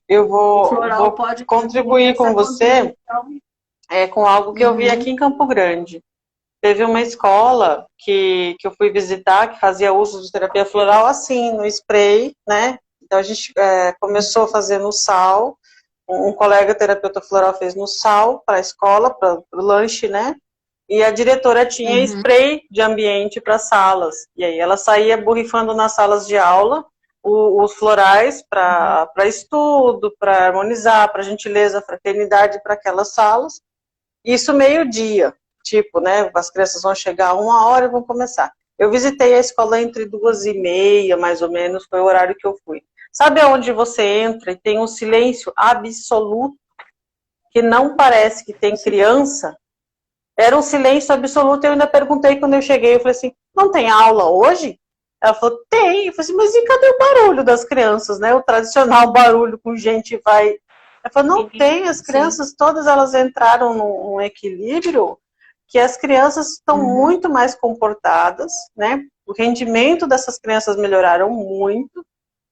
Eu o vou, floral vou pode ter contribuir com essa você contribuição. com algo que eu vi Uhum, aqui em Campo Grande. Teve uma escola que eu fui visitar que fazia uso de terapia floral assim, no spray, né? Então a gente começou a fazer no sal. Um colega terapeuta floral fez no sal para a escola, para o lanche, né? E a diretora tinha uhum, spray de ambiente para salas. E aí ela saía borrifando nas salas de aula os florais para estudo, para harmonizar, para gentileza, fraternidade para aquelas salas. Isso meio-dia, tipo, né? As crianças vão chegar 1 hora e vão começar. Eu visitei a escola entre 2h30, mais ou menos, foi o horário que eu fui. Sabe aonde você entra e tem um silêncio absoluto, que não parece que tem criança? Era um silêncio absoluto. Eu ainda perguntei quando eu cheguei, eu falei assim, não tem aula hoje? Ela falou, tem. Eu falei assim, mas e cadê o barulho das crianças, né? O tradicional barulho com gente vai... Ela falou, não tem, as sim. crianças, todas elas entraram num equilíbrio que as crianças estão Uhum, muito mais comportadas, né? O rendimento dessas crianças melhoraram muito,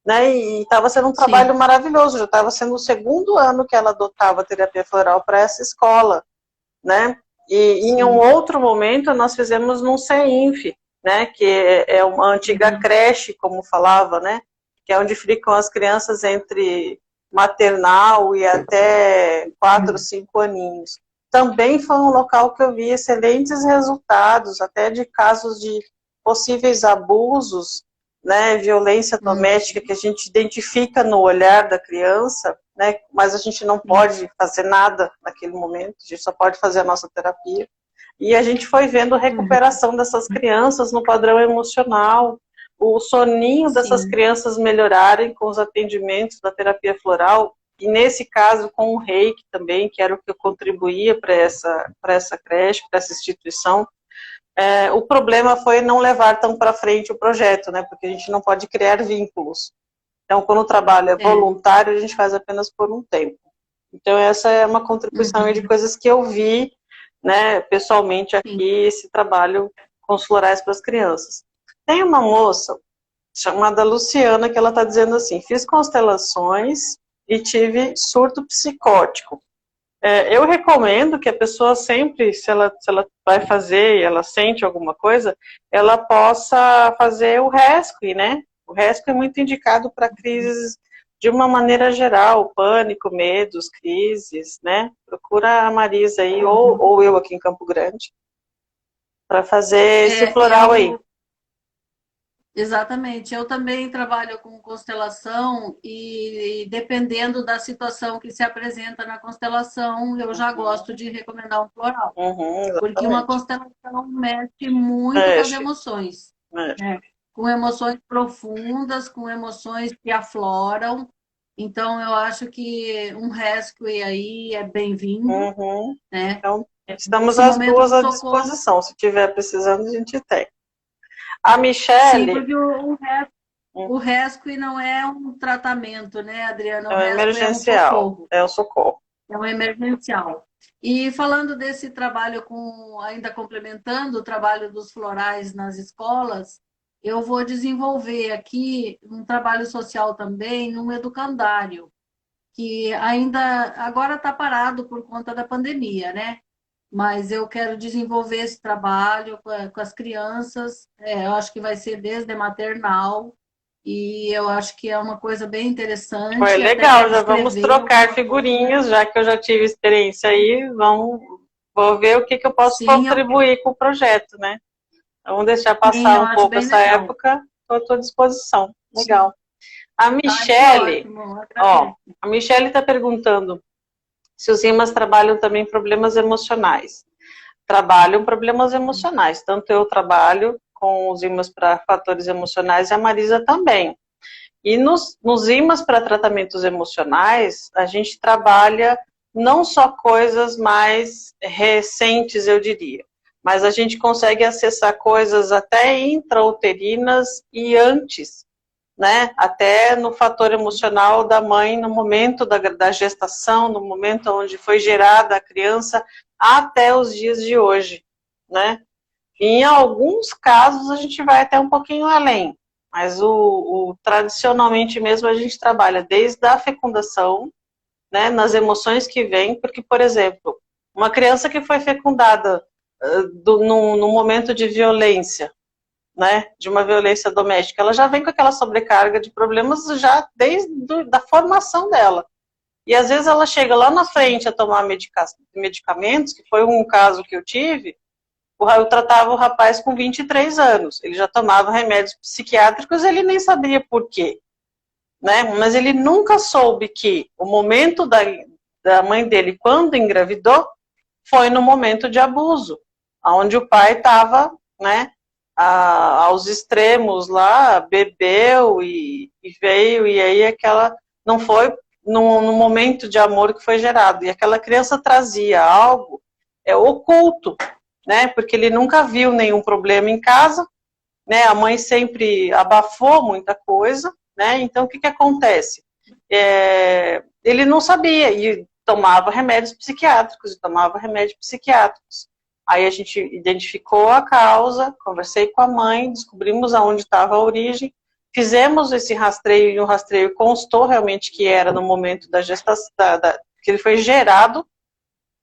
né? E estava sendo um sim. trabalho maravilhoso. Já estava sendo o segundo ano que ela adotava a terapia floral para essa escola, né? E em um Sim. outro momento nós fizemos num CEINF, né? Que é uma antiga Uhum, creche, como falava, né? Que é onde ficam as crianças entre maternal e até 4, 5 aninhos. Também foi um local que eu vi excelentes resultados, até de casos de possíveis abusos, né, violência doméstica uhum, que a gente identifica no olhar da criança, né, mas a gente não sim. pode fazer nada naquele momento, a gente só pode fazer a nossa terapia. E a gente foi vendo a Uhum, recuperação dessas crianças no padrão emocional, o soninho dessas sim. crianças melhorarem com os atendimentos da terapia floral, e nesse caso com o reiki também, que era o que eu contribuía para essa creche, para essa instituição. O problema foi não levar tão para frente o projeto, né, porque a gente não pode criar vínculos. Então, quando o trabalho é É. voluntário, a gente faz apenas por um tempo. Então, essa é uma contribuição de Uhum, coisas que eu vi, né, pessoalmente sim. aqui, esse trabalho com os florais para as crianças. Tem uma moça chamada Luciana que ela está dizendo assim, fiz constelações e tive surto psicótico. Eu recomendo que a pessoa sempre, se ela vai fazer e ela sente alguma coisa, ela possa fazer o rescue, né? O rescue é muito indicado para crises de uma maneira geral, pânico, medos, crises, né? Procura a Marisa aí, Uhum. ou eu aqui em Campo Grande, para fazer esse floral aí. Eu exatamente. Eu também trabalho com constelação e dependendo da situação que se apresenta na constelação, eu já Uhum, gosto de recomendar um floral, porque uma exatamente. constelação mexe muito com as Mexe, emoções, mexe. né? Com emoções profundas, com emoções que afloram. Então, eu acho que um rescue aí é bem-vindo, Uhum. né? Então, estamos Nesse as momento duas do à socorro, disposição. Se tiver precisando, a gente tem. A sim, Michele, porque o rescue não é um tratamento, né, Adriana? O é um rescue é um emergencial, socorro, é o socorro. é um emergencial. E falando desse trabalho ainda complementando o trabalho dos florais nas escolas, eu vou desenvolver aqui um trabalho social também num educandário, que ainda agora está parado por conta da pandemia, né? Mas eu quero desenvolver esse trabalho com as crianças. Eu acho que vai ser desde a maternal, e eu acho que é uma coisa bem Foi interessante. Até legal, quero já vamos escrever trocar alguma coisa. figurinhas, já que eu já tive experiência aí, vou ver o que, que eu posso Sim, contribuir com o projeto, né? Vamos deixar sim, passar eu um acho pouco bem essa legal. época, estou à tua disposição. Sim. Legal. A Ai, que Michele, ótimo, ó, agradeço. a Michele está perguntando se os imãs trabalham também problemas emocionais. Trabalham problemas emocionais, tanto eu trabalho com os imãs para fatores emocionais e a Marisa também. E nos imãs para tratamentos emocionais, a gente trabalha não só coisas mais recentes, eu diria, mas a gente consegue acessar coisas até intrauterinas e antes, né? Até no fator emocional da mãe, no momento da gestação, no momento onde foi gerada a criança, até os dias de hoje, né? E em alguns casos a gente vai até um pouquinho além, mas tradicionalmente mesmo a gente trabalha desde a fecundação, né, nas emoções que vêm, porque, por exemplo, uma criança que foi fecundada num momento de violência, né, de uma violência doméstica, ela já vem com aquela sobrecarga de problemas já desde da formação dela. E às vezes ela chega lá na frente a tomar medicamentos, que foi um caso que eu tive, eu tratava o rapaz com 23 anos, ele já tomava remédios psiquiátricos, ele nem sabia por quê, né? Mas ele nunca soube que o momento da mãe dele, quando engravidou, foi no momento de abuso, onde o pai estava, né, aos extremos lá, bebeu e veio, e aí não foi no momento de amor que foi gerado, e aquela criança trazia algo oculto, né, porque ele nunca viu nenhum problema em casa, né, a mãe sempre abafou muita coisa, né, então o que acontece? Ele não sabia, e tomava remédios psiquiátricos, Aí a gente identificou a causa, conversei com a mãe, descobrimos aonde estava a origem, fizemos esse rastreio, e o rastreio constou realmente que era no momento da gestação, que ele foi gerado,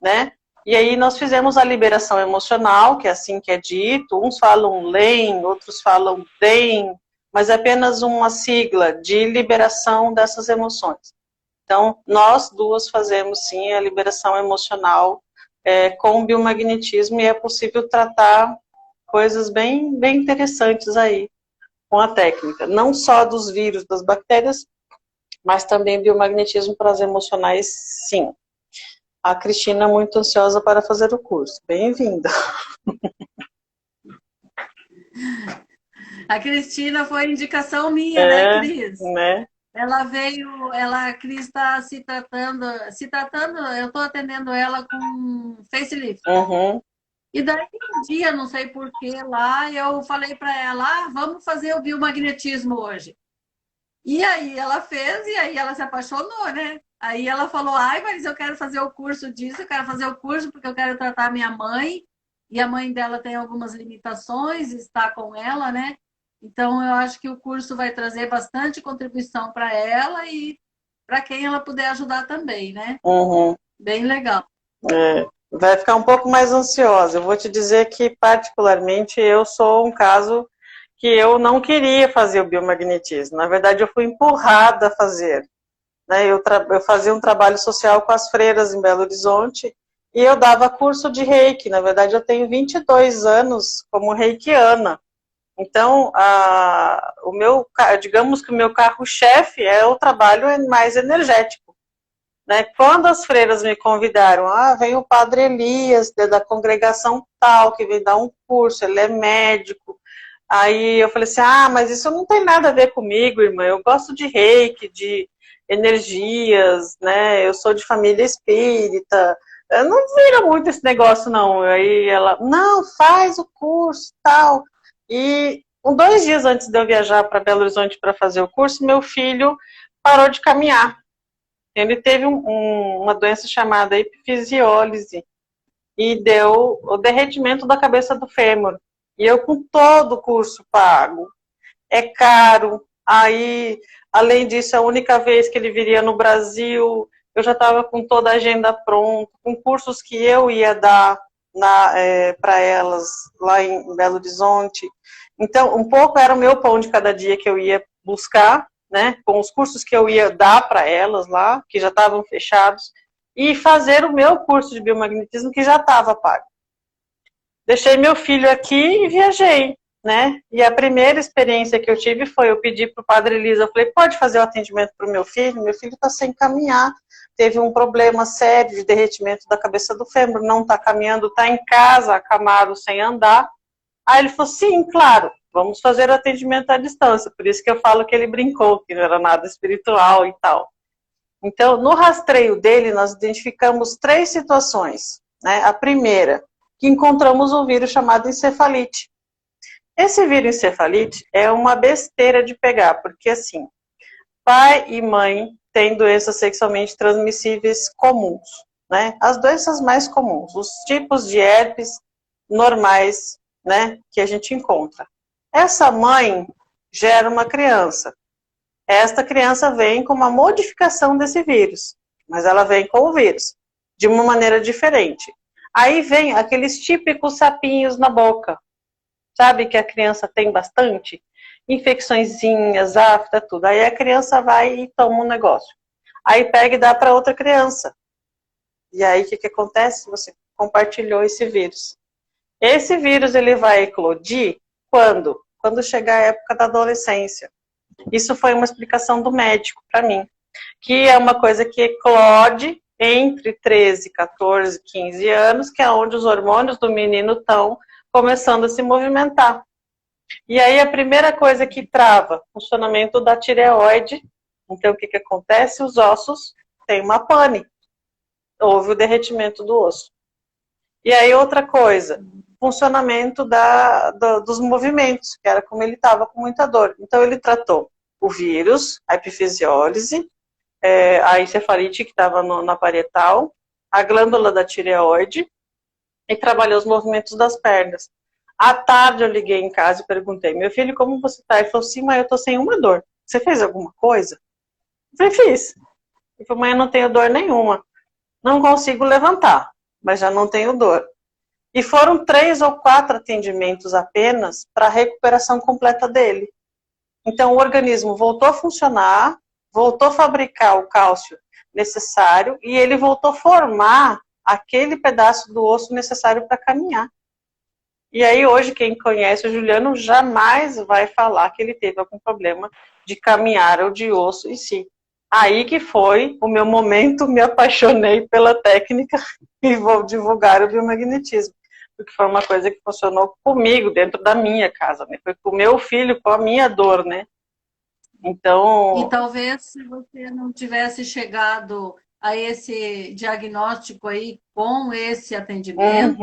né? E aí nós fizemos a liberação emocional, que é assim que é dito, uns falam LEM, outros falam DEM, mas é apenas uma sigla de liberação dessas emoções. Então, nós duas fazemos sim a liberação emocional com biomagnetismo, e é possível tratar coisas bem, bem interessantes aí com a técnica, não só dos vírus, das bactérias, mas também biomagnetismo para as emocionais, sim. A Cristina é muito ansiosa para fazer o curso. Bem-vinda. A Cristina foi indicação minha, né, Cris? Né? A Cris está se tratando, eu estou atendendo ela com facelift. Uhum. E daí um dia, não sei porquê, lá eu falei para ela, vamos fazer o biomagnetismo hoje. E aí ela fez, e aí ela se apaixonou, né? Aí ela falou, mas eu quero fazer o curso disso, eu quero fazer o curso porque eu quero tratar minha mãe, e a mãe dela tem algumas limitações, está com ela, né? Então eu acho que o curso vai trazer bastante contribuição para ela e para quem ela puder ajudar também, né? Uhum. Bem legal. Vai ficar um pouco mais ansiosa. Eu vou te dizer que, particularmente, eu sou um caso que eu não queria fazer o biomagnetismo. Na verdade, eu fui empurrada a fazer. Né? Eu fazia um trabalho social com as freiras em Belo Horizonte e eu dava curso de reiki. Na verdade, eu tenho 22 anos como reikiana. Então, digamos que o meu carro-chefe é o trabalho mais energético. Né? Quando as freiras me convidaram, vem o padre Elias, da congregação tal, que vem dar um curso, ele é médico. Aí eu falei assim, mas isso não tem nada a ver comigo, irmã, eu gosto de reiki, de energias, né, eu sou de família espírita, eu não vira muito esse negócio não. Aí ela, não, faz o curso, tal. E 2 dias antes de eu viajar para Belo Horizonte para fazer o curso, meu filho parou de caminhar. Ele teve uma doença chamada epifisiólise e deu o derretimento da cabeça do fêmur. E eu com todo o curso pago. É caro. Aí, além disso, a única vez que ele viria no Brasil, eu já estava com toda a agenda pronta, com cursos que eu ia dar para elas lá em Belo Horizonte. Então, um pouco era o meu pão de cada dia que eu ia buscar, né, com os cursos que eu ia dar para elas lá, que já estavam fechados, e fazer o meu curso de biomagnetismo que já estava pago. Deixei meu filho aqui e viajei, né? E a primeira experiência que eu tive foi, eu pedi para o padre Elisa, eu falei, pode fazer o atendimento para o meu filho está sem caminhar, teve um problema sério de derretimento da cabeça do fêmur, não está caminhando, está em casa, acamado, sem andar. Aí ele falou, sim, claro. vamos fazer o atendimento à distância. Por isso que eu falo que ele brincou, que não era nada espiritual e tal. Então, no rastreio dele, nós identificamos 3 situações, né? A primeira, que encontramos um vírus chamado encefalite. Esse vírus encefalite é uma besteira de pegar, porque assim, pai e mãe têm doenças sexualmente transmissíveis comuns, né? As doenças mais comuns, os tipos de herpes normais, né, que a gente encontra. Essa mãe gera uma criança. Esta criança vem com uma modificação desse vírus, mas ela vem com o vírus, de uma maneira diferente. Aí vem aqueles típicos sapinhos na boca, sabe que a criança tem bastante? Infecçõezinhas, afta, tudo. Aí a criança vai e toma um negócio. Aí pega e dá para outra criança. E aí o que acontece? Você compartilhou esse vírus. Esse vírus ele vai eclodir quando? Quando chegar a época da adolescência. Isso foi uma explicação do médico para mim, que é uma coisa que eclode entre 13, 14, 15 anos, que é onde os hormônios do menino estão começando a se movimentar. E aí a primeira coisa que trava o funcionamento da tireoide, então o que acontece? Os ossos têm uma pane, houve o derretimento do osso. E aí outra coisa, funcionamento dos movimentos, que era como ele estava com muita dor. Então ele tratou o vírus, a epifisiólise, a encefalite que estava na parietal, a glândula da tireoide e trabalhou os movimentos das pernas. À tarde eu liguei em casa e perguntei, meu filho, como você está? Ele falou, sim, mãe, eu estou sem uma dor. Você fez alguma coisa? Eu falei, fiz. Ele falou, mãe, eu não tenho dor nenhuma. Não consigo levantar, mas já não tenho dor. E foram 3 ou 4 atendimentos apenas para a recuperação completa dele. Então o organismo voltou a funcionar, voltou a fabricar o cálcio necessário e ele voltou a formar aquele pedaço do osso necessário para caminhar. E aí hoje quem conhece o Juliano jamais vai falar que ele teve algum problema de caminhar ou de osso em si. Aí que foi o meu momento, me apaixonei pela técnica e vou divulgar o biomagnetismo. Porque foi uma coisa que funcionou comigo, dentro da minha casa, né? Foi com o meu filho, com a minha dor, né? Então... E talvez se você não tivesse chegado a esse diagnóstico aí com esse atendimento,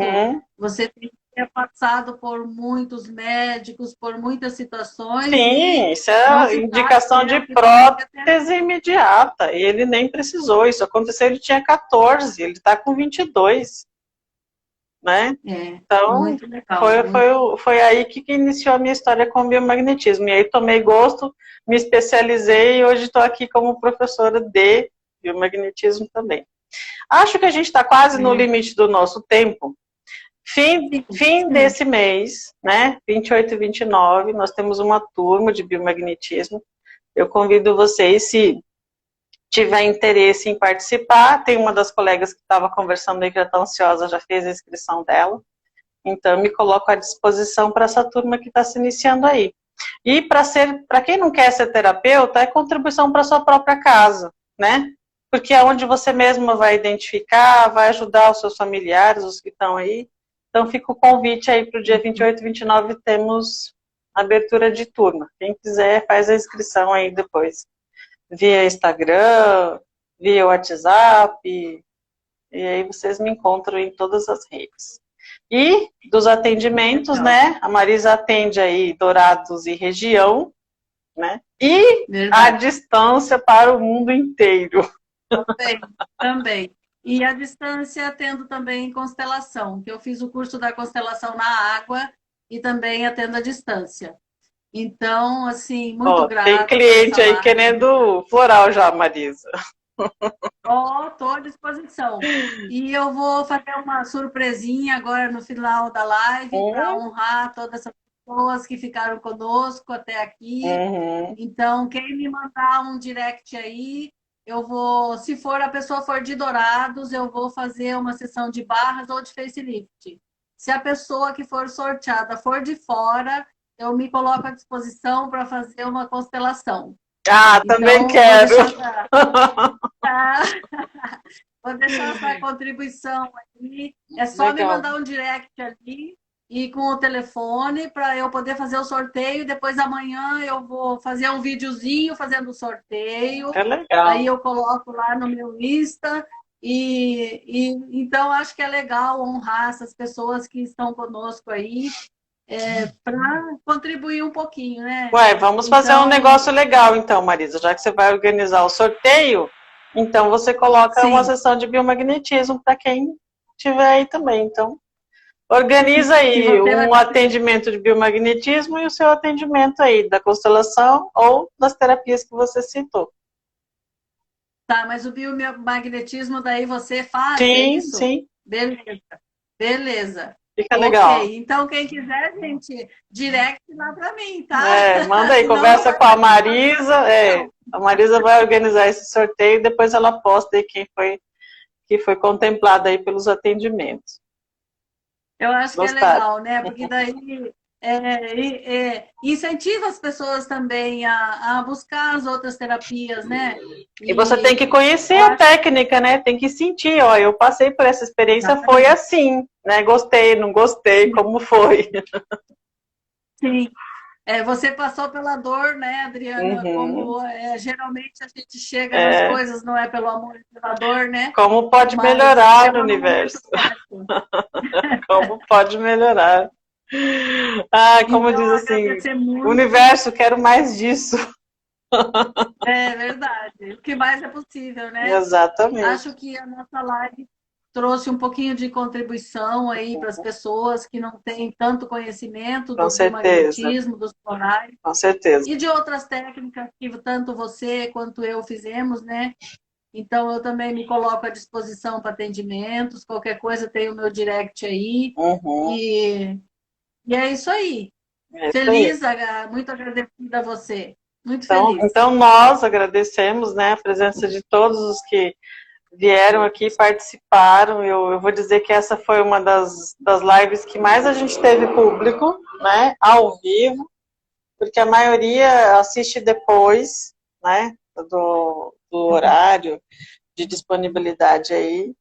você teria passado por muitos médicos, por muitas situações. Sim, isso é indicação de prótese imediata. E ele nem precisou. Isso aconteceu, ele tinha 14, ele está com 22. Né? Então, foi aí que iniciou a minha história com o biomagnetismo. E aí tomei gosto, me especializei e hoje estou aqui como professora de biomagnetismo também. Acho que a gente está quase no limite do nosso tempo. Fim desse mês, né, 28 e 29, nós temos uma turma de biomagnetismo. Eu convido vocês, se tiver interesse em participar, tem uma das colegas que estava conversando aí que já está ansiosa, já fez a inscrição dela, então eu me coloco à disposição para essa turma que está se iniciando aí. E para quem não quer ser terapeuta, é contribuição para sua própria casa, né? Porque é onde você mesma vai identificar, vai ajudar os seus familiares, os que estão aí. Então fica o convite aí para o dia 28 e 29, temos abertura de turma. Quem quiser faz a inscrição aí depois. Via Instagram, via WhatsApp, e aí vocês me encontram em todas as redes. E dos atendimentos, né, a Marisa atende aí Dourados e região, né, e a distância para o mundo inteiro. Também. E a distância atendo também constelação, que eu fiz o curso da constelação na água e também atendo a distância. Então, assim, muito grata. Tem cliente aí querendo floral já, Marisa. Estou à disposição. E eu vou fazer uma surpresinha agora no final da live para honrar todas essas pessoas que ficaram conosco até aqui. Então, quem me mandar um direct aí, eu vou, se for a pessoa for de Dourados, eu vou fazer uma sessão de barras ou de facelift. Se a pessoa que for sorteada for de fora, eu me coloco à disposição para fazer uma constelação. Ah, então, também quero. Vou deixar essa contribuição aqui. É só me mandar um direct ali e com o telefone para eu poder fazer o sorteio. Depois amanhã eu vou fazer um videozinho fazendo o sorteio. É legal. Aí eu coloco lá no meu Insta. Então acho que é legal honrar essas pessoas que estão conosco aí para contribuir um pouquinho, né? Ué, vamos fazer um Então, negócio legal então, Marisa, já que você vai organizar o sorteio, então você coloca uma sim, sessão de biomagnetismo para quem tiver aí também. Então, organiza e aí você vai um fazer. atendimento de biomagnetismo e o seu atendimento aí da constelação ou das terapias que você citou. Tá, mas o biomagnetismo daí você faz, é Sim, isso? sim, Beleza, beleza. fica legal. Ok, então quem quiser, gente, direct lá para mim, tá? Manda aí, Senão não conversa vai com a participar da Marisa. sessão. A Marisa vai organizar esse sorteio e depois ela posta aí quem foi que foi contemplado aí pelos atendimentos. Eu acho que é Gostaram? legal, né? Porque daí incentiva as pessoas também a buscar as outras terapias, né? E você tem que E conhecer eu a acho técnica, né? Tem que sentir, ó, eu passei por essa experiência, foi exatamente. assim, né? Gostei, não gostei, como foi? Sim. Você passou pela dor, né, Adriana? Uhum. Como geralmente a gente chega nas É, coisas, não é pelo amor e pela dor, né? como pode Mas melhorar o chegou no momento universo? certo. Como pode melhorar? Ah, como diz Então, assim, agradecer muito. universo, quero mais disso. É verdade. O que mais é possível, né? Exatamente, Acho que a nossa live trouxe um pouquinho de contribuição aí para as pessoas que não têm tanto conhecimento com do certeza, biomagnetismo, dos florais com certeza. e de outras técnicas que tanto você quanto eu fizemos, né? Então, eu também me coloco à disposição para atendimentos. Qualquer coisa, tem o meu direct aí. Uhum. E, e é isso aí. É isso aí. Feliz, muito agradecida a você. Muito feliz. Então nós agradecemos, né, a presença de todos os que vieram aqui, participaram. Eu vou dizer que essa foi uma das lives que mais a gente teve público, né, ao vivo, porque a maioria assiste depois, né, do horário de disponibilidade aí,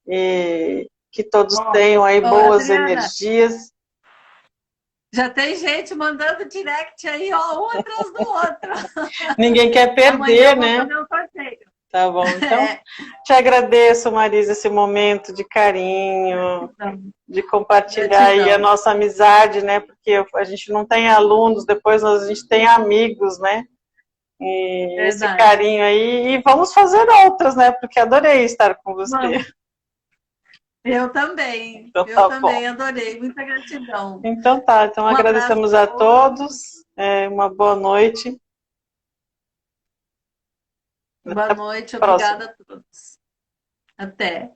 e que todos Ó, tenham aí ó, boas Adriana, energias. já tem gente mandando direct aí, ó, um atrás do outro. Ninguém quer Amanhã perder, eu vou né? fazer o sorteio. Tá bom, então É, te agradeço, Marisa, esse momento de carinho, gratidão. de compartilhar aí a Gratidão. nossa amizade, né? Porque a gente não tem alunos, depois a gente tem amigos, né? E esse Verdade. carinho aí, e vamos fazer outras, né? Porque adorei estar com você. Vamos. Eu também. Então Eu tá bom. também adorei. Muita gratidão. Então tá, então Um abraço agradecemos a a todos. todos, uma boa noite, Boa até a noite. próxima. Obrigada a todos. Até.